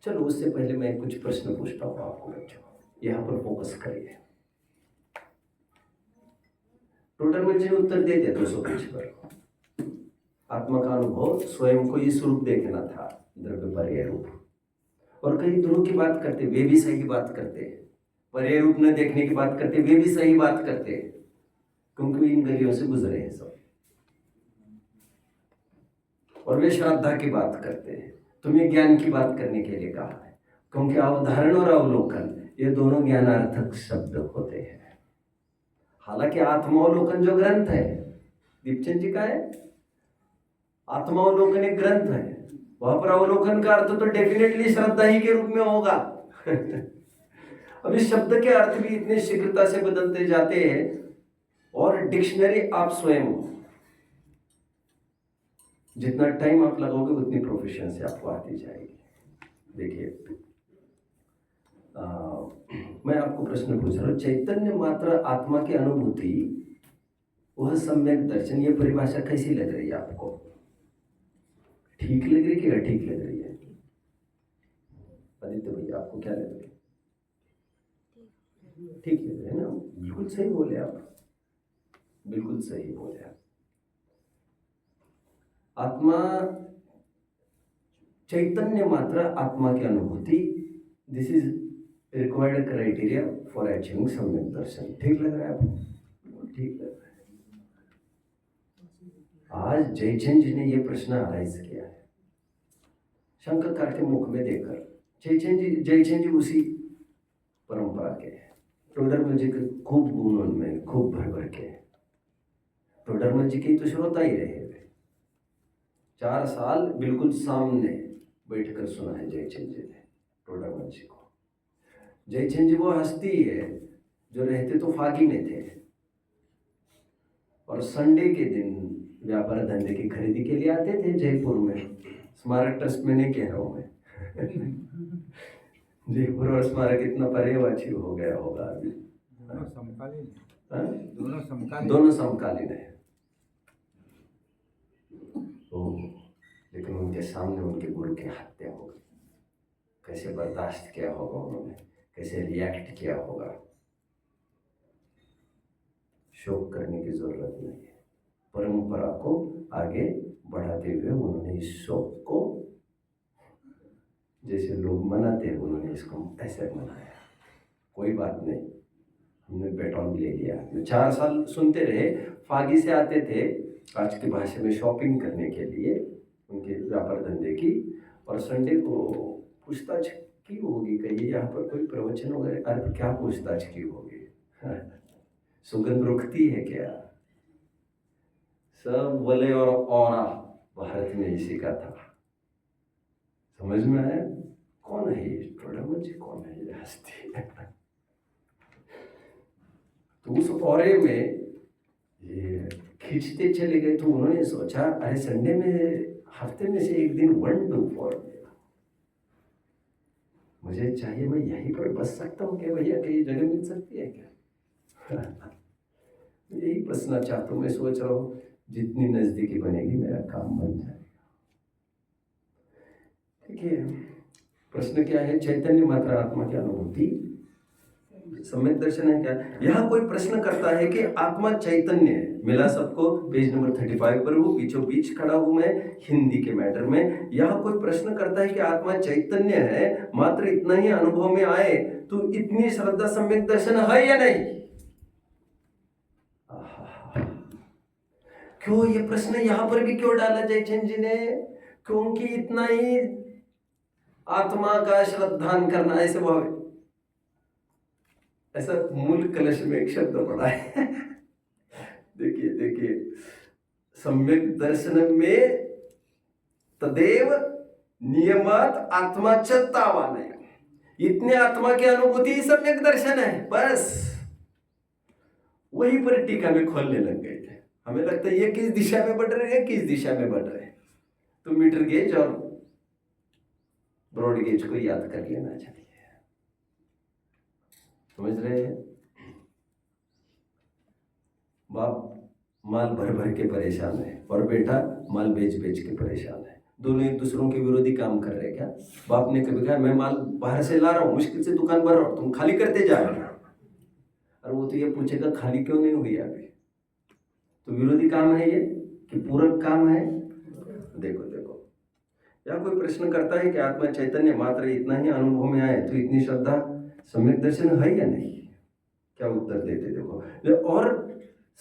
चलो, उससे पहले मैं कुछ प्रश्न पूछता हूँ आपको बच्चों, यहाँ पर फोकस करिए। टोडरमल जी ने उत्तर दे दिया 200 पेज पर। आत्मा का अनुभव स्वयं को इस रूप देखना था, द्रव्य पर्याय रूप। और कई दोनों की बात करते, वे भी सही बात करते, पर्याय रूप न देखने की बात करते, वे भी सही बात करते, क्योंकि वे इन गलियों से गुजरे हैं सब। और वे श्रद्धा की बात करते हैं, तुम्हें ज्ञान की बात करने के लिए कहा है, क्योंकि अवधारण और अवलोकन ये दोनों ज्ञानार्थक शब्द होते हैं। हालांकि आत्मावलोकन जो ग्रंथ है दीपचंद जी का है, आत्मावलोकन एक ग्रंथ है, वहां पर अवलोकन का अर्थ तो डेफिनेटली श्रद्धा ही के रूप में होगा। अब इस शब्द के अर्थ भी इतने शीघ्रता से बदलते जाते हैं, और डिक्शनरी आप स्वयं जितना टाइम आप लगाओगे उतनी प्रोफिशिएंसी आपको आती जाएगी। देखिए, मैं आपको प्रश्न पूछ रहा हूँ, चैतन्य मात्र आत्मा की अनुभूति वह सम्यक दर्शन, ये परिभाषा कैसी लग रही है आपको? ठीक लग रही है कि ठीक लग रही है? आदित्य भैया आपको क्या लग रही है? ठीक लग रही है ना? बिल्कुल सही बोले आप, बिल्कुल सही बोले आप। आत्मा, चैतन्य मात्र आत्मा की अनुभूति, this is required criteria for achieving सम्यक दर्शन। ठीक लग रहा है आपको? ठीक लग रहा है। आज जयचंद जी ने यह प्रश्न अराइज किया है शंकरकार के मुख में देखकर। जयचंद जी उसी परंपरा के हैं। टोडरमल जी के खूब गुण उनमें खूब भर भर के। टोडरमल जी के तो श्रोता ही रहे वे, 4 साल बिल्कुल सामने बैठकर सुना है जयचंद जी ने टोडरमल जी को। जयचंद जी वो हस्ती है जो रहते तो फागी में थे, और संडे के दिन व्यापार धंधे की खरीदी के लिए आते थे जयपुर में। स्मारक ट्रस्ट में नहीं कह रहा हूँ मैं। जयपुर और स्मारक इतना पर्यायवाची हो गया होगा अभी। दोनों समकालीन हाँ? दोनों समकालीन है। लेकिन उनके सामने उनके गुरु की हत्या हो गई। कैसे बर्दाश्त किया होगा उन्होंने, कैसे रिएक्ट किया होगा। शोक करने की जरूरत नहीं है। परंपरा को आगे बढ़ाते हुए उन्होंने इस शोक को, जैसे लोग मनाते हैं, उन्होंने इसको ऐसे मनाया। कोई बात नहीं, हमने बैटॉन ले लिया। 4 साल सुनते रहे। फागी से आते थे आज की भाषा में शॉपिंग करने के लिए उनके व्यापार धंधे की, और संडे को पूछताछ की होगी, कहिए यहाँ पर कोई प्रवचन वगैरह। अरे क्या पूछताछ की होगी? सुगंध रुकती है क्या? सब वलय और औरा भारत में इसी का था। समझ में आया? कौन है ये टोडरमल जी? कौन है ये हस्ती? तो उस औरे में ये खींचते चले गए। तो उन्होंने सोचा, अरे संडे में हफ्ते में से एक दिन वन डू फॉर मुझे चाहिए, मैं यहीं पर बस सकता हूँ क्या भैया? कहीं जगह मिल सकती है क्या? यही बसना चाहता हूँ। मैं सोच रहा हूँ जितनी नजदीकी बनेगी मेरा काम बन जाएगा। देखिए, प्रश्न क्या है? चैतन्य मात्र आत्मा की अनुभूति सम्यक दर्शन है क्या? यहाँ कोई प्रश्न करता है कि आत्मा चैतन्य है। मिला सबको? पेज नंबर 35 पर हूँ, बीचों बीच खड़ा हूँ मैं हिंदी के मैटर में। यहाँ कोई प्रश्न करता है कि आत्मा चैतन्य है, मात्र इतना ही अनुभव में आए, तो इतनी श्रद्धा सम्यक दर्शन है या नहीं? क्यों ये प्रश्न यहाँ पर भी क्यों डाला जयचंद जी ने? क्योंकि इतना ही आत्मा का श्रद्धान करना, ऐसे भाव, ऐसा मूल कलश में एक शब्द पड़ा है। देखिए, सम्यक दर्शन में तदेव नियमात आत्मा चेतावान है। इतने आत्मा की अनुभूति सम्यक दर्शन है, बस। वहीं पर टीका में खोलने लग गए थे। हमें लगता है ये किस दिशा में बढ़ रहे हैं, किस दिशा में बढ़ रहे हैं। तो मीटर गेज और ब्रॉड गेज को याद कर लेना चाहिए। समझ रहे हैं? बाप माल भर भर के परेशान है और बेटा माल बेच बेच के परेशान है। दोनों एक दूसरों के विरोधी काम कर रहे हैं क्या? बाप ने कभी कहा मैं माल बाहर से ला रहा हूँ, मुश्किल से दुकान भर रहा हूँ, तुम खाली करते जा रहे हो। और वो तो ये पूछेगा खाली क्यों नहीं हुई अभी? तो विरोधी काम है ये कि पूरक काम है? देखो देखो, या कोई प्रश्न करता है कि आत्मा चैतन्य मात्र इतना ही अनुभव में आए तो इतनी श्रद्धा सम्यक दर्शन है या नहीं? क्या उत्तर देते देखो। और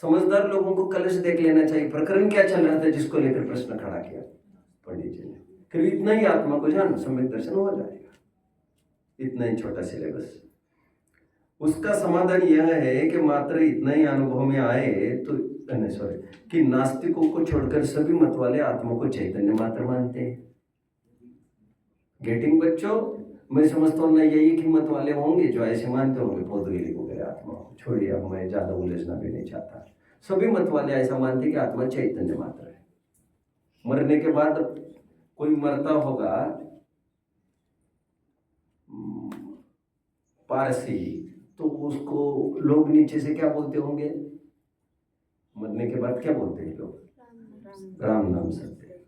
समझदार लोगों को कलश देख लेना चाहिए, प्रकरण क्या चल रहा था जिसको लेकर प्रश्न खड़ा किया पंडित जी ने। फिर इतना ही आत्मा को जान, सम्यक दर्शन हो जाएगा। इतना ही छोटा सिलेबस। उसका समाधान यह है कि मात्र इतना ही अनुभव में आए तो कि नास्तिकों को छोड़कर सभी मत वाले आत्मा को चैतन्य मात्र मानते हैं। गेटिंग बच्चों, मैं समझता हूँ ना यही कि मत वाले होंगे जो ऐसे मानते होंगे पौधगिरी वगैरह आत्मा को। छोड़िए, अब मैं ज्यादा उलझना भी नहीं चाहता। सभी मत वाले ऐसा मानते कि आत्मा चैतन्य मात्र है। मरने के बाद कोई मरता होगा पारसी, तो उसको लोग नीचे से क्या बोलते होंगे? मरने के बाद क्या बोलते हैं लोग? राम नाम सत्य।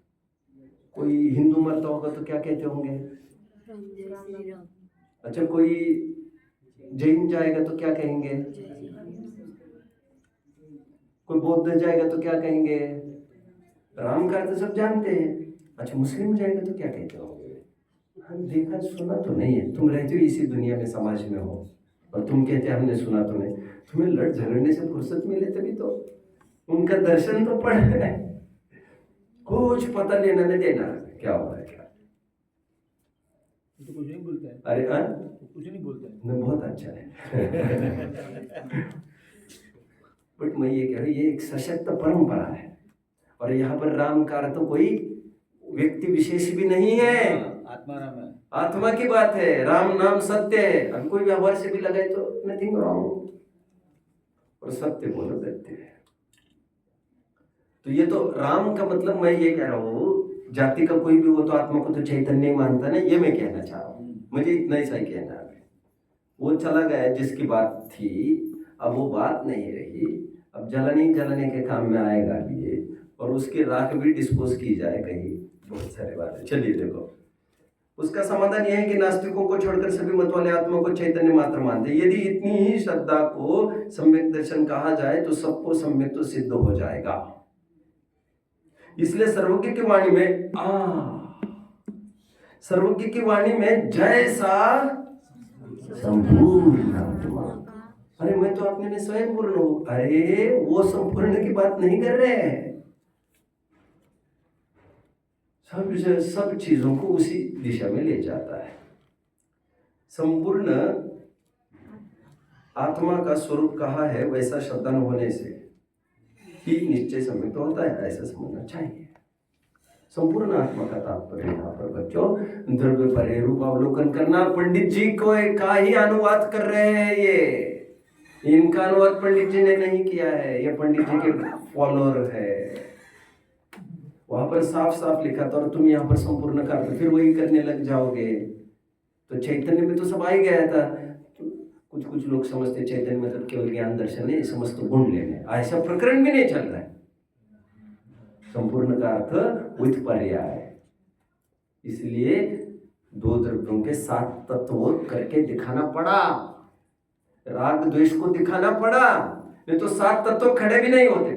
कोई हिंदू मरता होगा तो क्या कहते होंगे? अच्छा, कोई जैन जाएगा तो क्या कहेंगे? कोई बौद्ध जाएगा तो क्या कहेंगे? राम का अर्थ सब जानते हैं। अच्छा, मुस्लिम जाएगा तो क्या कहते होंगे? हम देखा सुना तो नहीं है। तुम रहते हो इसी दुनिया में, समाज में हो, और तुम कहते हमने सुना तो नहीं। तुम्हें लड़ झगड़ने से फुर्सत मिले तभी तो उनका दर्शन तो पढ़ है। कुछ पता लेना नहीं देना क्या हो रहा है क्या। तो कुछ नहीं बोलते हैं। अरे तो कुछ नहीं बोलते हैं। नहीं, बहुत अच्छा है। बट मैं ये कह रही, ये एक सशक्त परंपरा है। और यहाँ पर राम का अर्थ तो कोई व्यक्ति विशेष भी नहीं है, आत्मा राम है, आत्मा की बात है। राम नाम सत्य है। अब कोई व्यवहार से भी लगाए तो नथिंग रॉन्ग, और सत्य बोलो सत्य है। तो ये तो राम का मतलब मैं ये कह रहा हूँ, जाति का कोई भी हो तो आत्मा को तो चैतन्य मानता ना, ये मैं कहना चाह रहा हूँ। मुझे इतना ही सही कहना है। वो चला गया जिसकी बात थी, अब वो बात नहीं रही। अब जलने के काम में आएगा ये, और उसकी राख भी डिस्पोज की जाए कहीं, बहुत सारे बातें। चलिए देखो, उसका समाधान यह है कि नास्तिकों को छोड़कर सभी मत वाले आत्मा को चैतन्य मात्र मानते। यदि इतनी ही श्रद्धा को सम्यक दर्शन कहा जाए तो सबको सम्यक तो सिद्ध हो जाएगा। इसलिए सर्वज्ञ की वाणी में सर्वज्ञ की वाणी में जैसा संपूर्ण आत्मा। अरे मैं तो अपने में स्वयं पूर्ण हूं। अरे वो संपूर्ण की बात नहीं कर रहे हैं। सब चीजों को उसी दिशा में ले जाता है। संपूर्ण आत्मा का स्वरूप कहा है, वैसा श्रद्धा होने से ही निश्चय सम्यक तो होता है, ऐसा समझना चाहिए। संपूर्ण आत्मा का तात्पर्य यहाँ पर बच्चों द्रव्य परे रूप अवलोकन करना। पंडित जी को का ही अनुवाद कर रहे हैं ये, इनका अनुवाद पंडित जी ने नहीं किया है, ये पंडित जी के फॉलोअर है। वहां पर साफ साफ लिखा था, और तुम यहाँ पर संपूर्ण का फिर वही करने लग जाओगे तो चैतन्य में तो सब आ ही गया था। कुछ लोग समझते चैतन्य मतलब केवल ज्ञान दर्शन है, समस्त गुण लेने, ऐसा प्रकरण भी नहीं चल रहा है। संपूर्ण का अर्थ विथ पर्याय। इसलिए दो द्रव्यों के 7 तत्व करके दिखाना पड़ा, राग द्वेष को दिखाना पड़ा, नहीं तो 7 तत्व खड़े भी नहीं होते।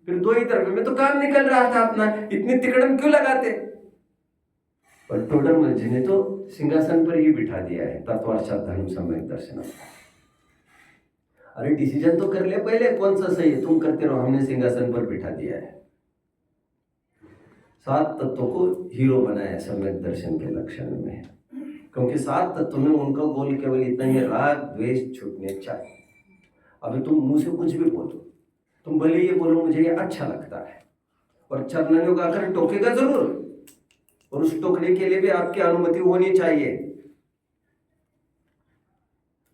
फिर 2 ही द्रव्य में तो काम निकल रहा था अपना, इतनी तिकड़म क्यों लगाते। पर टोडरमल जी ने तो सिंहासन पर ही बिठा दिया है, तत्वार्थ धर्म सम्यक दर्शन। अरे डिसीजन तो कर ले पहले, कौन सा सही है, तुम करते रहो, हमने सिंहासन पर बिठा दिया है। 7 तत्वों को हीरो बनाया सम्यक दर्शन के लक्षण में, क्योंकि 7 तत्व में उनका गोल केवल इतना ही, राग द्वेष छूटने चाहिए। अभी तुम मुंह से कुछ भी बोलो, तुम भले ये बोलो मुझे ये अच्छा लगता है, और चरणों का आकर टोकेगा जरूर, और उस टोकने के लिए भी आपकी अनुमति होनी चाहिए।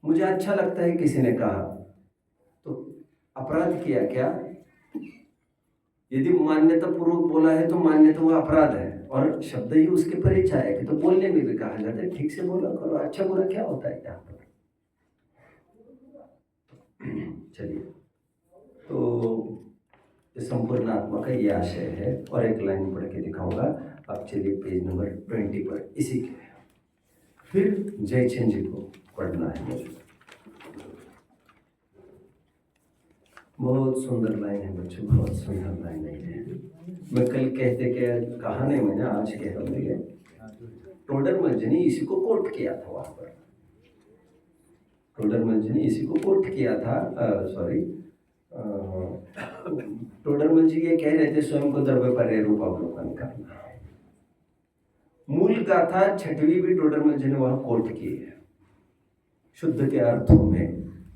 मुझे अच्छा लगता है किसी ने कहा तो अपराध किया क्या? यदि मान्यता पूर्वक बोला है तो मान्यता वो अपराध है, और शब्द ही उसके परिचय है कि तो बोलने में भी कहा जाता है ठीक से बोला करो, अच्छा बुरा क्या होता है यहाँ पर। चलिए, तो संपूर्ण आत्मा का ये आशय है, और एक लाइन पढ़ के दिखाऊंगा। अब चलिए पेज नंबर 20 पर, इसी के फिर जयचंद जी को पढ़ना है। बहुत सुंदर लाइन है बच्चों, बहुत सुंदर लाइन है। मैं कल कहा नहीं, मैंने आज कह रहा हूँ। टोडरमल जी ने इसी को कोट किया था वहां पर। टोडरमल जी ने इसी को कोट किया था। टोडरमल जी ये कह रहे थे, स्वयं को द्रव्य पर रूपावलोकन करना। मूल गाथा छठवीं भी टोडरमल जी ने वहां कोट की है। शुद्ध के अर्थों में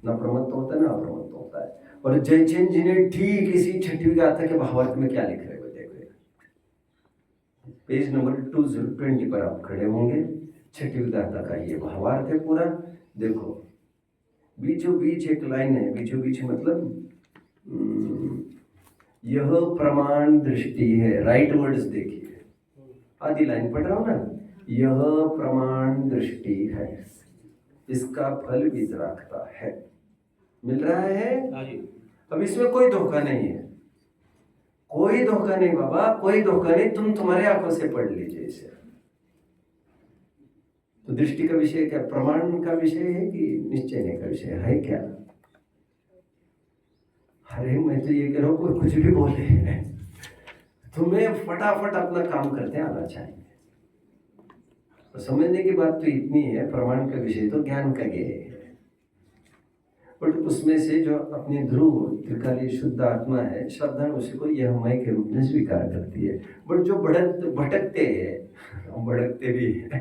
न प्रमत्त होता है ना अप्रमत्त होता है। और जयचंद जी ने ठीक इसी छठवीं गाथा के भावार्थ में क्या लिख रहे हो देखो, पेज नंबर 2020 पर आप खड़े होंगे। छठवीं गाथा का ये भावार्थ है पूरा। देखो बीचों बीच एक लाइन है, बीचों बीच मतलब यह प्रमाण दृष्टि है। राइट वर्ड्स देखिए, आधी लाइन पढ़ रहा हूं ना। यह प्रमाण दृष्टि है, इसका फल वितरागता है। मिल रहा है? अब इसमें कोई धोखा नहीं है, कोई धोखा नहीं बाबा, कोई धोखा नहीं। तुम तुम्हारे आंखों से पढ़ लीजिए इसे। तो दृष्टि का विषय क्या, प्रमाण का विषय है कि निश्चय का विषय है क्या? अरे मैं तो ये कह रहा हूं, कोई कुछ भी बोले, तुम्हें फटाफट अपना काम करते आना चाहिए। तो समझने की बात तो इतनी है, प्रमाण का विषय तो ज्ञान का गेय है। बट उसमें से जो अपनी ध्रुव त्रिकाली शुद्ध आत्मा है, श्रद्धा उसी को यह मय के रूप में स्वीकार करती है। बट जो भटकते हैं, भटकते भी है,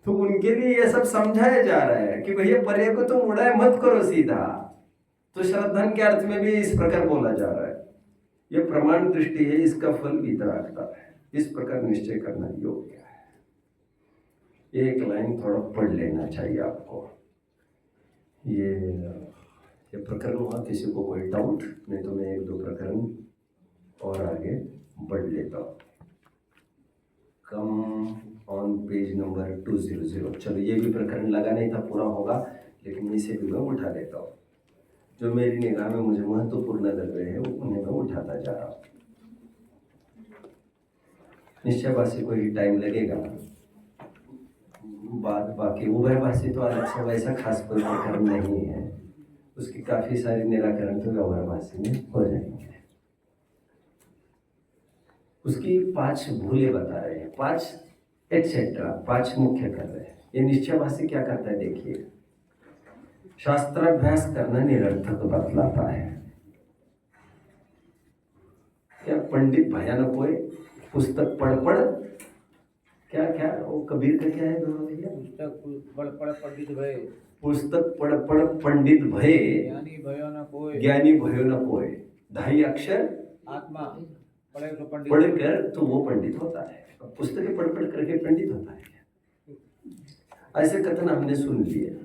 तो उनके लिए यह सब समझाया जा रहा है कि भैया पर्य को तुम उड़ाए मत करो सीधा। तो श्रद्धा के अर्थ में भी इस प्रकार बोला जा रहा है, यह प्रमाण दृष्टि है, इसका फल वितरागता है, इस प्रकार निश्चय करना योग्य है। एक लाइन थोड़ा पढ़ लेना चाहिए आपको। ये प्रकरण हुआ, किसी को कोई डाउट नहीं तो मैं एक दो प्रकरण और आगे बढ़ लेता हूँ। Come on page number 200। चलो ये भी प्रकरण लगा नहीं था, पूरा होगा, लेकिन इसे भी मैं उठा लेता हूँ। जो मेरी निगाह में मुझे महत्वपूर्ण लग रहे हैं उन्हें मैं उठाता जा रहा हूँ। निश्चयवासी को ही टाइम लगेगा, बाकी उभयवासी तो अलग से वैसा खास कोई प्रकरण नहीं है, उसकी काफी सारी निराकरण तो व्यवहारवासी में हो जाएंगे। उसकी 5 भूले बता रहे हैं, 5 एक्सेट्रा, 5 मुख्य कर रहे हैं। ये निश्चयवासी क्या करता है देखिए, शास्त्राभ्यास करना निरर्थक बतलाता है। क्या पंडित भयानक होए, पुस्तक पढ़ क्या क्या वो कबीर का क्या है दोनों भैया, पुस्तक पढ़ पढ़ पंडित भय, पुस्तक पढ़ पढ़ पंडित भय, ज्ञानी भयो न कोय, ज्ञानी भयो न कोय। 2.5 अक्षर आत्मा पढ़े तो पंडित, पढ़कर तो वो पंडित होता है, पुस्तकें पढ़ पढ़ करके पंडित होता है। ऐसे कथन हमने सुन लिए,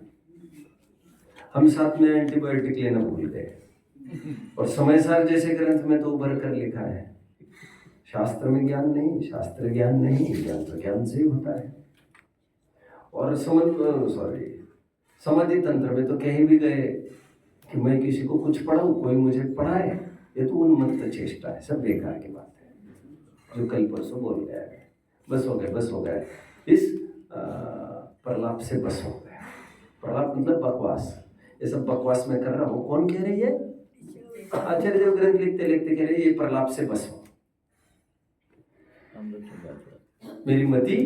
हम साथ में एंटीबायोटिक लेना भूल गए। और समयसार जैसे ग्रंथ में तो उभर कर लिखा है, शास्त्र में ज्ञान नहीं, शास्त्र ज्ञान नहीं, ज्ञान तो ज्ञान से ही होता है। और समाधि तंत्र में तो कहीं भी गए कि मैं किसी को कुछ पढ़ाऊं, कोई मुझे पढ़ाए, ये तो उन्मत्त चेष्टा है, सब बेकार की बात है। जो कल परसों बोल गया है, बस हो गया, इस प्रलाप से बस हो गया। प्रलाप मतलब बकवास, ये सब बकवास में कर रहा हूँ। कौन कह रही है? आचार्य देव ग्रंथ लिखते लिखते कह रहे हैं ये प्रलाप से बस हो। मेरी मति,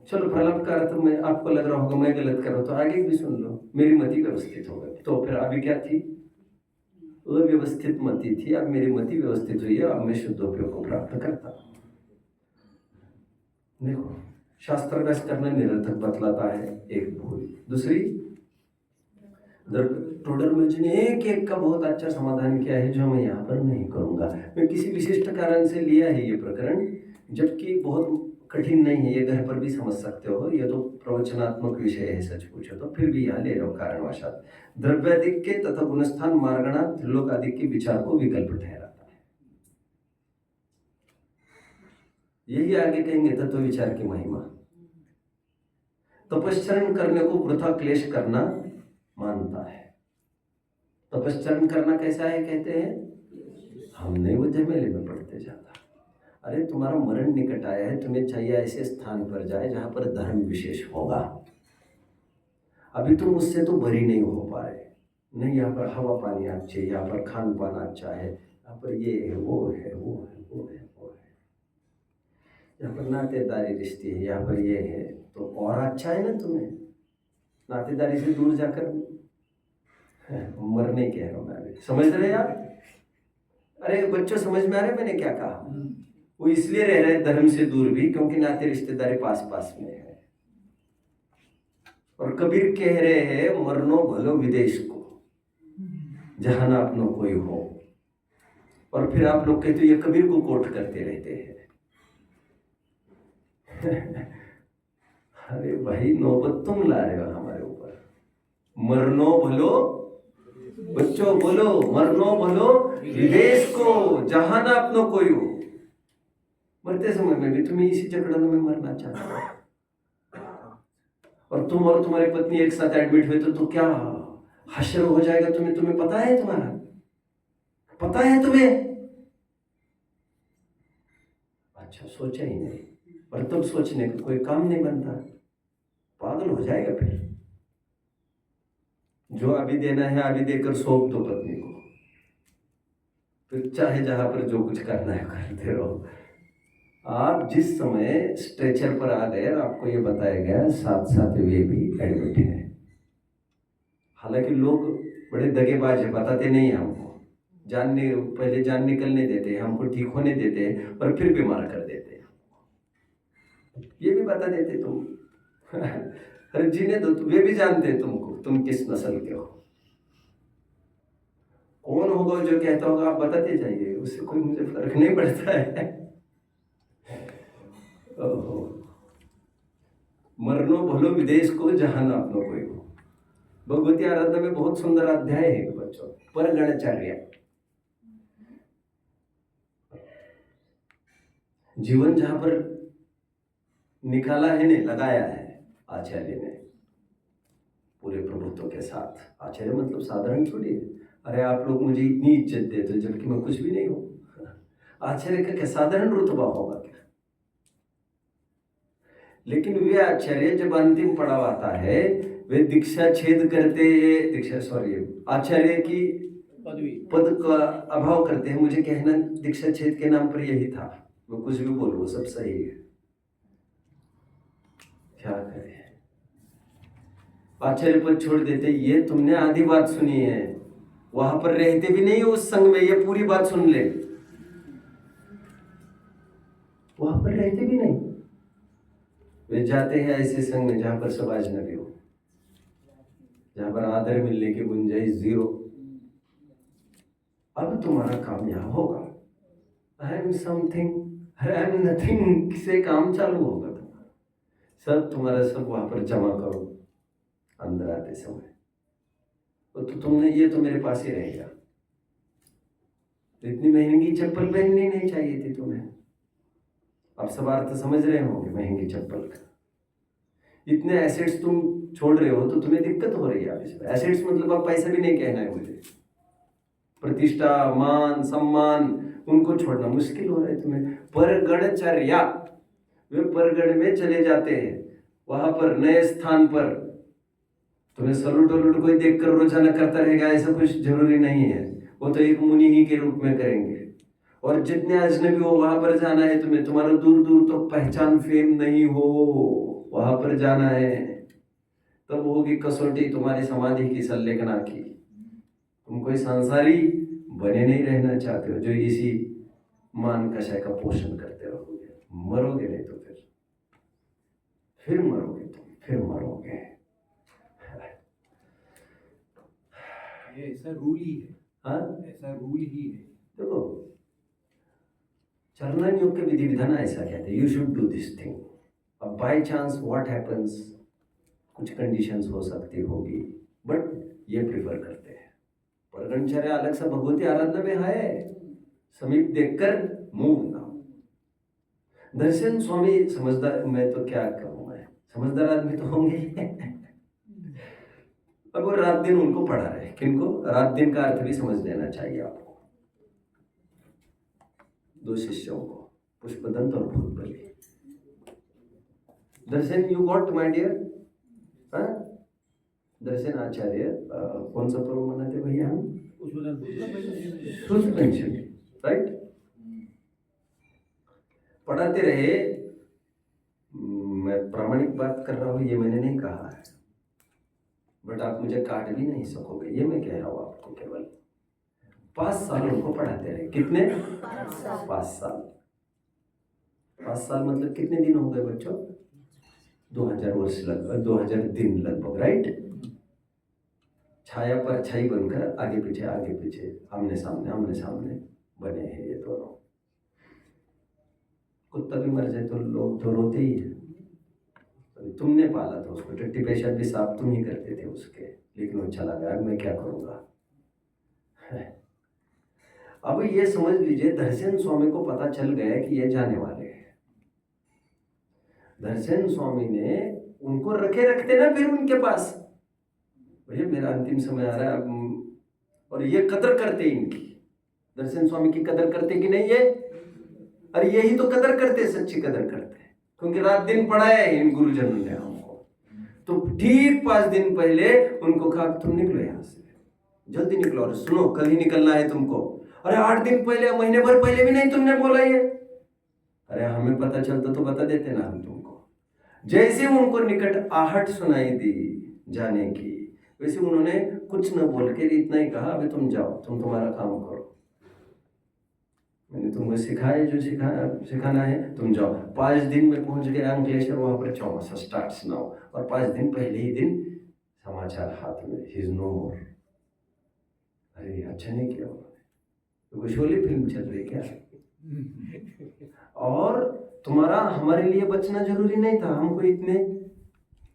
चलो प्रलाप का अर्थ में आपको लग रहा होगा मैं गलत कर रहा हूं, तो आगे भी सुन लो। मेरी मति व्यवस्थित हो गई, तो फिर अभी क्या थी? अव्यवस्थित मति थी, अब मेरी मति व्यवस्थित हुई है, अब मैं शुद्धोपयोग को प्राप्त करता हूं। देखो, शास्त्राभ्यास करना निरर्थक बतलाता है, एक भूल। दूसरी, टोडरमल जी ने एक का बहुत अच्छा समाधान किया है, जो मैं यहाँ पर नहीं करूँगा। मैं किसी विशिष्ट कारण से लिया है ये प्रकरण, जबकि बहुत कठिन नहीं है, ये घर पर भी समझ सकते हो। ये तो प्रवचनात्मक विषय है सच पूछो तो, फिर भी यहाँ ले रहा हूँ कारणवशात। द्रव्यादिक के तथा गुणस्थान मार्गणा त्रिलोकादिक के विचार को विकल्प ठहराता है। यही आगे कहेंगे तत्व विचार की महिमा। तपश्चरण करने को वृथा क्लेश करना मानता है। तपश्चरण करना कैसा है कहते हैं? हम नहीं वो झमेले में पड़ते जाता। अरे तुम्हारा मरण निकट आया है, तुम्हें चाहिए ऐसे स्थान पर जाए जहां पर धर्म विशेष होगा। अभी तुम उससे तो बरी नहीं हो पा रहे, नहीं यहाँ पर हवा पानी अच्छी है, यहाँ पर खान पान अच्छा है, यहाँ पर ये है वो है वो है वो है वो है, यहाँ पर नातेदारी रिश्ते है, यहाँ पर ये है, तो और अच्छा है ना तुम्हें। नातेदारी से दूर जाकर मरने कह रहा हूँ मैं अभी, समझ रहे आप? अरे बच्चों समझ में आ रहा है मैंने क्या कहा? वो इसलिए रह रहे धर्म से दूर भी क्योंकि नाते रिश्तेदारी पास पास में है। और कबीर कह रहे हैं मरनो भलो विदेश को, जहां ना अपनो कोई हो। और फिर आप लोग कहते हो ये कबीर को कोट करते रहते हैं। अरे भाई नौबत तुम ला रहे हो हमारे ऊपर। मरनो भलो, बच्चों बोलो मरनो भलो विदेश को, जहां ना अपनो कोई हो। मरते समय में भी तुम्हें इसी जगड़न में मरना चाहते हो। और तुम और तुम्हारी पत्नी एक साथ एडमिट हुए तो क्या हश्र हो जाएगा तुम्हें, तुम्हें पता है? तुम्हारा पता है तुम्हें? अच्छा सोचा ही नहीं, पर तुम सोचने का कोई काम नहीं बनता, पागल हो जाएगा फिर। जो अभी देना है अभी देकर सौंप दो पत्नी को, फिर चाहे जहां पर जो कुछ करना है करते रहो। आप जिस समय स्ट्रेचर पर आ गए आपको ये बताया गया साथ साथ वे भी एडमिट है। हालांकि लोग बड़े दगेबाज है, बताते नहीं है हमको, पहले जान निकलने देते हैं, हमको ठीक होने देते हैं और फिर बीमार कर देते हैं। ये भी बता देते तुम अरे जीने दो, वे भी जानते हैं तुमको, तुम किस नस्ल के हो। कौन होगा जो कहता होगा आप बताते जाइए, उससे कोई मुझे फर्क नहीं पड़ता है। मरनो भलो विदेश को, जहां ना अपनो कोई हो। भगवती आराधना में बहुत सुंदर अध्याय है बच्चों, पर गणचर्या। जीवन जहां पर निकाला है ने लगाया है आचार्य ने पूरे प्रभुत्व के साथ। आचार्य मतलब साधारण थोड़ी है। अरे आप लोग मुझे इतनी इज्जत देते हो जबकि मैं कुछ भी नहीं हूं। आचार्य का क्या साधारण रुतबा होगा क्या? लेकिन वे आचार्य जब अंतिम पड़ाव आता है, वे दीक्षा छेद करते, आचार्य की पद का अभाव करते हैं। मुझे कहना दीक्षा छेद के नाम पर यही था, मैं कुछ भी बोलूं सब सही है, क्या करें। आचार्य पद छोड़ देते। ये तुमने आधी बात सुनी है, वहां पर रहते भी नहीं उस संघ में, ये पूरी बात सुन ले। वहां पर रहते भी नहीं, वे जाते हैं ऐसे संघ में जहां पर सब अजनबी हो, जहां पर आदर मिलने की गुंजाइश जीरो। अब तुम्हारा काम यहां होगा, I am something, I am nothing से काम चालू होगा तुम्हारा। सब तुम्हारा सब वहां पर जमा करो अंदर आते समय। तो तुमने ये तो मेरे पास ही रहेगा। इतनी महंगी चप्पल पहननी नहीं चाहिए थी तुम्हें। अब सब अर्थ समझ रहे होंगे महंगी चप्पल का। इतने एसेट्स तुम छोड़ रहे हो तो तुम्हें दिक्कत हो रही है। अब इसमें एसेट्स मतलब अब पैसा भी नहीं कहना है मुझे, प्रतिष्ठा मान सम्मान उनको छोड़ना मुश्किल हो रहा है तुम्हें। परगणचर्या, वे परगण में चले जाते हैं, वहां पर नए स्थान पर तुम्हें सलूट वलूट कोई देखकर रोजाना करता रहेगा ऐसा कुछ जरूरी नहीं है। वो तो एक मुनि ही के रूप में करेंगे। और जितने अजनबी हो वहां पर जाना है तुम्हें, तुम्हारा दूर दूर तो पहचान फेम नहीं हो, वहां पर जाना है। तब होगी कसौटी तुम्हारी समाधि की संलेखना की। तुम कोई संसारी बने नहीं रहना चाहते हो जो इसी मान कषाय का पोषण करते रहोगे। मरोगे नहीं तो फिर मरोगे तुम, फिर मरोगे। ये ऐसा रूल ही है। हाँ ऐसा रूल ही है। देखो चरणन योग के विधि विधान ऐसा कहते हैं, you should do this thing. अब बाय चांस व्हाट हैपन्स, कुछ कंडीशंस हो सकती होगी, बट ये प्रिफर करते हैं। परगणचर्या अलग सा भगवती आराधना में है, समीप देखकर मूव ना। दर्शन स्वामी समझदार, मैं तो क्या कहूँ, मैं समझदार आदमी तो होंगे। अब वो रात दिन उनको पढ़ा रहे, किनको? रात दिन का अर्थ भी समझ लेना चाहिए आपको। दो शिष्यों को, पुष्पदंत और भूतबली। दर्शन यू गॉट माय डियर? दर्शन आचार्य कौन सा पर्व मनाते भैया हम? शुद्ध पंचमी, राइट? पढ़ाते रहे। मैं प्रामाणिक बात कर रहा हूँ, ये मैंने नहीं कहा है, बट आप मुझे काट भी नहीं सकोगे, ये मैं कह रहा हूँ आपको। केवल 5 साल उनको पढ़ाते रहे। कितने? 5 साल। 5 साल मतलब कितने दिन हो गए बच्चों? 2000 वर्ष लगभग, 2000 दिन लगभग, राइट? छाया पर छाई बनकर आगे पीछे आमने सामने बने हैं ये दोनों। कुत्ता भी मर जाए तो लोग तो रोते ही है। तुमने पाला था उसको, टट्टी पेशाब भी साफ तुम ही करते थे उसके, लेकिन वो चला गया, अब मैं क्या करूँगा। अब ये समझ लीजिए, दर्शन स्वामी को पता चल गया कि ये जाने वाले हैं। दर्शन स्वामी ने उनको रखते ना फिर उनके पास, भैया मेरा अंतिम समय आ रहा है अब, और ये कदर करते इनकी। दर्शन स्वामी की कदर करते कि नहीं ये? अरे यही तो कदर करते, सच्ची कदर करते, क्योंकि रात दिन पढ़ाया है इन गुरुजनों ने हमको। तो ठीक 5 दिन पहले उनको कहा तुम निकलो यहाँ से, जल्दी निकलो, और सुनो कल ही निकलना है तुमको। अरे 8 दिन पहले, महीने भर पहले भी नहीं तुमने बोला ये? अरे हमें पता चलता तो बता देते ना हम तुमको। जैसे उनको निकट आहट सुनाई दी जाने की, वैसे उन्होंने कुछ न बोल के इतना ही कहा, अभी तुम जाओ, तुम तुम्हारा काम करो, मैंने तुमको सिखाया जो सिखाना है, तुम जाओ। 5 दिन में पहुंच गए अंकलेश्वर, वहां पर चौमासा स्टार्ट्स नाउ, और 5 दिन पहले ही दिन समाचार हाथ में, ही इज नो मोर। अरे अच्छा नहीं किया उन्होंने, तो शोले फिल्म चल रही क्या? और तुम्हारा हमारे लिए बचना जरूरी नहीं था, हमको इतने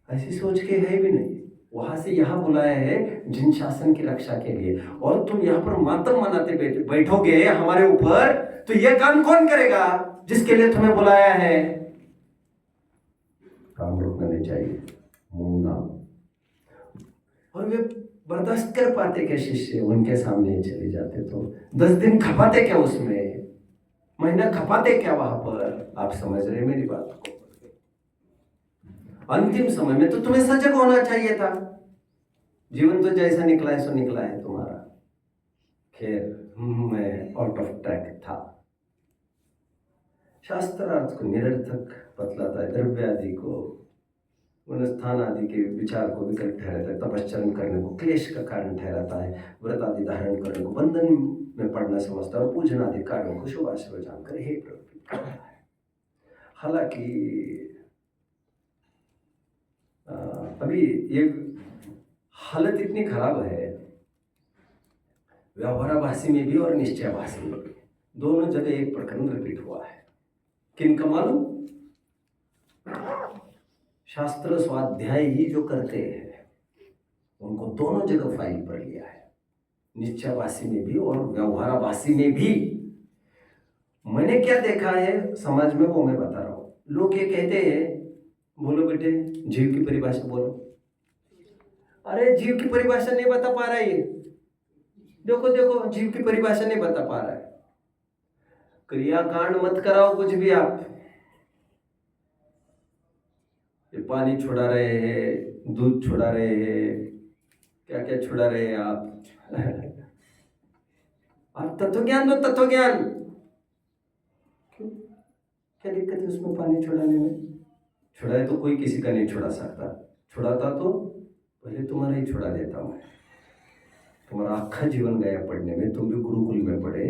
ऐसी सोच के है भी नहीं। वहां से यहाँ बुलाया है जिन शासन की रक्षा के लिए, और तुम यहाँ पर मातम मनाते बैठोगे हमारे ऊपर, तो यह काम कौन करेगा जिसके लिए तुम्हें बुलाया है? काम रोकना नहीं चाहिए, मुंह ना। और वे बर्दाश्त कर पाते क्या शिष्य? उनके सामने चले जाते तो 10 दिन खपाते क्या उसमें, महीना खपाते क्या वहां पर? आप समझ रहे मेरी बात को? अंतिम समय में तो तुम्हें सजग होना चाहिए था। जीवन तो जैसा निकला है सो निकला है तुम्हारा। खैर मैं आउट ऑफ ट्रैक था। शास्त्रार्थ को निरर्थक बतलाता है, द्रव्य आदि को, स्थान आदि के विचार को विकल्प ठहराता है, तपश्चर्म करने को क्लेश का कारण ठहराता है, व्रत आदि धारण करने को बंधन में पड़ना समझता है, और पूजन आदि कार्यों को शुभ आशय जानकर हे प्रवृत्ति करता है। हालांकि अभी ये हालत इतनी खराब है, व्यवहाराभासी में भी और निश्चयाभासी में भी, दोनों जगह एक प्रकरण रिपीट हुआ है। किनका मालूम? शास्त्र स्वाध्याय ही जो करते हैं उनको दोनों जगह फाइल पर लिया है, निश्चयाभासी में भी और व्यवहाराभासी में भी। मैंने क्या देखा है समाज में वो मैं बता रहा हूँ। लोग ये कहते हैं, बोलो बेटे जीव की परिभाषा बोलो। अरे जीव की परिभाषा नहीं बता पा रहा है ये, देखो जीव की परिभाषा नहीं बता पा रहा है। क्रियाकांड मत कराओ कुछ भी आप। ये पानी छुड़ा रहे हैं, दूध छुड़ा रहे हैं, क्या क्या छुड़ा रहे हैं आप। आप तत्व ज्ञान दो, तत्व ज्ञान। क्यों, क्या दिक्कत है उसमें पानी छुड़ाने में? छुड़ाए तो कोई किसी का नहीं छुड़ा सकता, छुड़ाता तो पहले तुम्हारा ही छुड़ा देता मैं। तुम्हारा आखा जीवन गया पढ़ने में, तुम भी गुरुकुल में पढ़े,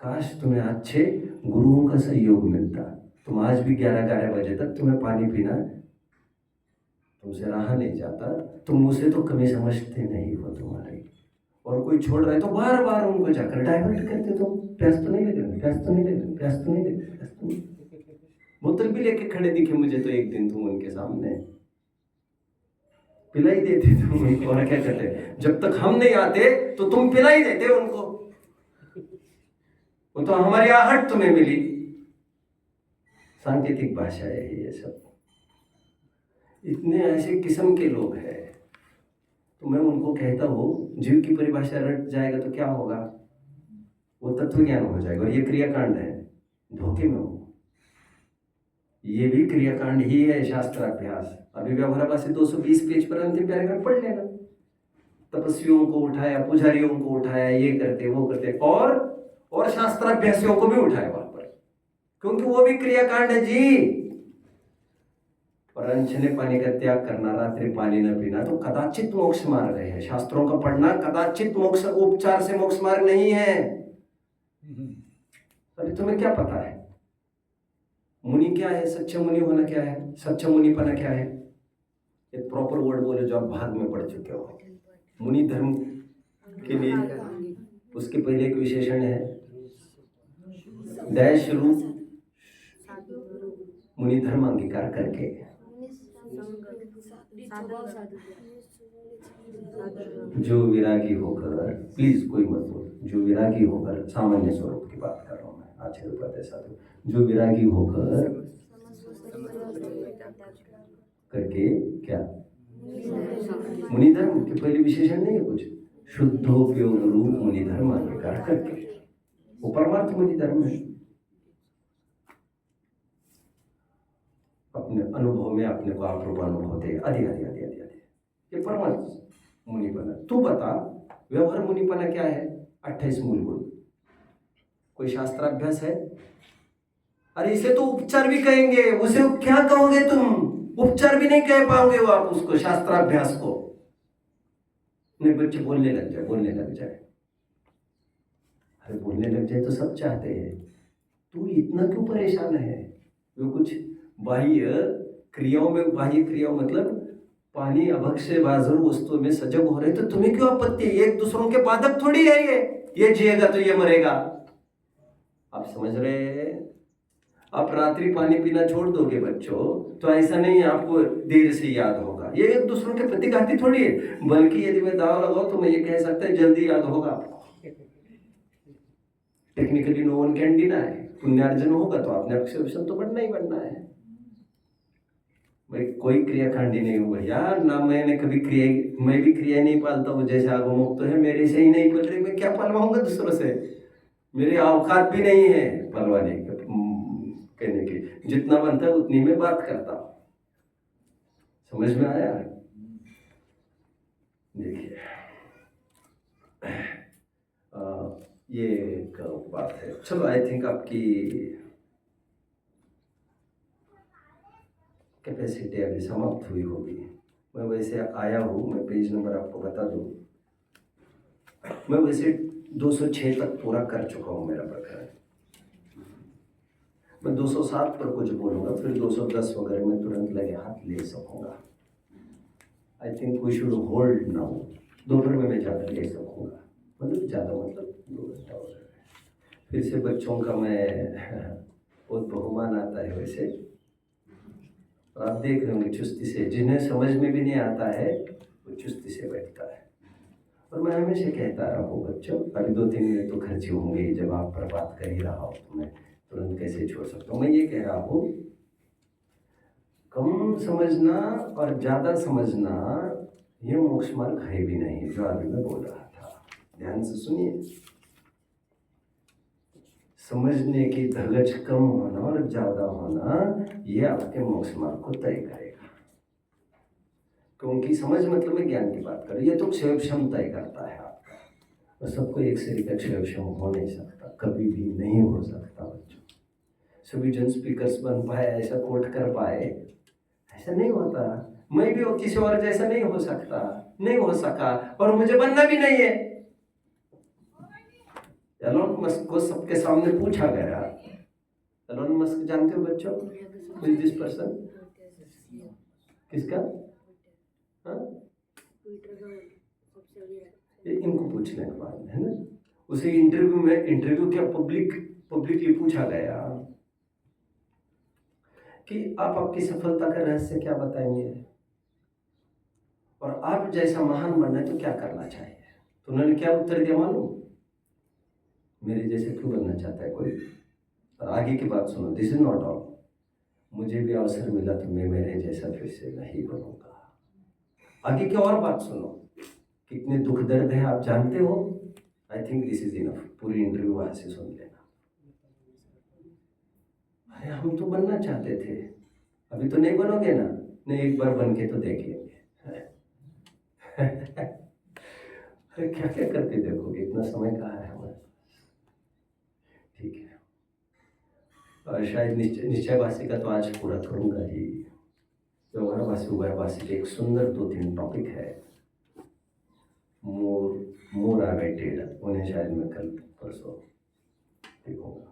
काश तुम्हें अच्छे गुरुओं का सहयोग मिलता, तुम आज भी 11-11 बजे तक तुम्हें पानी पीना तुमसे रहा नहीं जाता। तुम मुझसे तो कमी समझते नहीं हो तुम्हारे, और कोई छोड़ रहा है तो बार बार उनको जाकर डाइवर्ट करते, तो प्यास तो नहीं लगे, प्यास तो नहीं लगे, प्यास तो नहीं लगे, प्यास तो नहीं। बोतल भी लेके खड़े दिखे मुझे तो एक दिन तुम उनके सामने, पिलाई देते तुम उनको, और क्या कहते, जब तक हम नहीं आते तो तुम पिलाई देते उनको, वो तो हमारी आहट तुम्हें मिली। सांकेतिक भाषा है ये सब। इतने ऐसे किस्म के लोग हैं, तो मैं उनको कहता हूँ जीव की परिभाषा रट जाएगा तो क्या होगा? वो तत्व ज्ञान हो जाएगा, और ये क्रियाकांड है, धोखे में हो। ये भी क्रियाकांड ही है, शास्त्राभ्यास। अभी व्यवहाराभासी 220 पेज पर अंतिम पैराग्राफ पढ़ लेना। तपस्वियों को उठाया, पुजारियों को उठाया, ये करते वो करते, और शास्त्राभ्यासियों को भी उठाया वहां पर, क्योंकि वो भी क्रियाकांड है जी। और अनछने पानी का त्याग करना, रात्रि पानी न पीना तो कदाचित मोक्ष मार्ग है। शास्त्रों का पढ़ना कदाचित मोक्ष, उपचार से मोक्ष मार्ग नहीं है। अभी तुम्हें क्या पता है मुनि क्या है, सच्चा मुनि होना क्या है, सच्चा मुनिपना क्या है? एक प्रॉपर वर्ड बोले जो आप भाग में पढ़ चुके हो। मुनि धर्म के लिए उसके पहले एक विशेषण है, डैश रूप मुनि धर्म अंगीकार करके। जो विरागी होकर, प्लीज कोई मत बोल, जो विरागी होकर, सामान्य स्वरूप की बात कर रहा हूं मैं, आचार्य उपाध्याय साधु, जो विरागी होकर करके क्या मुनि धर्म के पहले विशेषण नहीं है कुछ, शुद्धोपयोग रूप मुनि धर्म अंगीकार करके, वो परमार्थ मुनि धर्म है। अपने अनुभव में अपने को आप रूप अनुभव होते आदि आदि आदि आदि आदि, ये परमार्थ मुनिपना। तू बता व्यवहार मुनिपना क्या है? 28 मूल गुण। कोई शास्त्राभ्यास है? अरे इसे तो उपचार भी कहेंगे, उसे क्या कहोगे तुम? उपचार भी नहीं कह पाओगे वो आप उसको, शास्त्राभ्यास को। नहीं, बच्चे बोलने लग जाए, बोलने लग जाए। अरे बोलने लग जाए तो सब चाहते हैं, तू इतना क्यों परेशान है? वो कुछ बाह्य क्रियाओं में, बाह्य क्रियाओं मतलब पानी अभक्ष्य बाजर वस्तुओं में सजग हो रहे, तो तुम्हें क्यों आपत्ति? एक दूसरों के बाधक थोड़ी है ये जिएगा तो ये मरेगा। आप समझ रहे हैं? आप रात्रि पानी पीना छोड़ दोगे बच्चों तो ऐसा नहीं आपको देर से याद होगा, ये एक दूसरों के प्रतिघाती थोड़ी है। बल्कि यदि मैं दाव लगाऊं तो मैं ये कह सकता है जल्दी याद होगा आपको। Technically no one can deny, पुण्यार्जन होगा तो आपने अक्षर तो बनना ही बनना है भाई। कोई क्रियाकांडी नहीं हूँ भैया ना, मैंने कभी क्रिया, मैं भी क्रिया नहीं पालता हूँ। जैसे आगमुक्त है, मेरे से ही नहीं पल रही, मैं क्या पलवाऊंगा दूसरों से? मेरी औकात भी नहीं है पलवाने कहने की, जितना बनता है उतनी में बात करता हूं। समझ में आया? देखिए ये एक बात है। चलो आई थिंक आपकी कैपेसिटी अभी समाप्त हुई होगी। मैं वैसे आया हूँ, मैं पेज नंबर आपको बता दूँ, मैं वैसे 206 तक पूरा कर चुका हूँ मेरा प्रकरण। मैं 207 पर कुछ बोलूँगा, फिर 210 वगैरह में तुरंत लगे हाथ ले सकूँगा। I think we should hold now. दोपहर में मैं ज़्यादा ले सकूँगा, मतलब ज़्यादा मतलब 2 घंटा वगैरह। फिर से बच्चों का मैं बहुत बहुमान आता है वैसे, और आप देख रहे होंगे चुस्ती से, जिन्हें समझ में भी नहीं आता है वो चुस्ती से बैठता है। और मैं हमेशा कहता रहा हूँ बच्चों, अभी 2-3 मिनट तो खर्च होंगे, जब आप पर बात कर ही रहा हूँ तो मैं तुरंत कैसे छोड़ सकता हूँ। मैं ये कह रहा हूँ, कम समझना और ज़्यादा समझना ये मोक्ष मार्ग है भी नहीं, जो अभी मैं बोल रहा था। ध्यान से सुनिए, समझने की धगज कम होना और ज़्यादा होना ये आपके मोक्ष मार्ग को तय करेगा। क्योंकि समझ मतलब मैं ज्ञान की बात कर, ये तो क्षयक्षम तय करता है आपका, और सबको एक से एक क्षयक्षम हो नहीं सकता, कभी भी नहीं हो सकता बच्चों। सभी जन स्पीकर्स बन पाए, ऐसा कोट कर पाए, ऐसा नहीं होता। मैं भी किसी और जैसा नहीं हो सकता, नहीं हो सका, और मुझे बनना भी नहीं है। एलोन मस्क को सबके सामने पूछा गया, एलोन मस्क जानते हो बच्चों, हु इज दिस पर्सन? किसका? हाँ, इनको पूछने के बाद है ना, उसे इंटरव्यू क्या पब्लिकली पूछा गया कि आप आपकी सफलता का रहस्य क्या बताएंगे, और आप जैसा महान बनना है तो क्या करना चाहिए? तो उन्होंने क्या उत्तर दिया मालूम? मेरे जैसे क्यों बनना चाहता है कोई? और आगे की बात सुनो, दिस इज नॉट ऑल। मुझे भी अवसर मिला तो मैं मेरे जैसा फिर से नहीं बनूंगा। आगे की और बात सुनो, कितने दुख दर्द है आप जानते हो? I think this is enough, पूरी इंटरव्यू वहां से सुन लेना अरे हम तो बनना चाहते थे, अभी तो नहीं बनोगे ना? नहीं, एक बार बन के तो देख लेंगे। अरे क्या क्या करके देखोगे, इतना समय कहाँ है हमारे पास। ठीक है, और शायद निश्चयवासी का तो आज पूरा करूँगा ही। व्यवहारवासी उभयवासी के एक सुंदर 2-3 टॉपिक है, मोर आवेटेड, उन्हें शायद मैं कल परसों देखूँगा।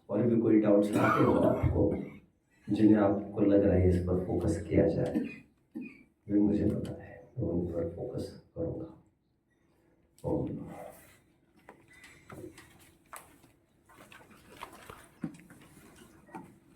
और भी कोई डाउट्स आते हो आपको, जिन्हें आपको लग रहा है इस पर फोकस किया जाए, वे मुझे पता है, मैं उन पर फोकस करूँगा। ओम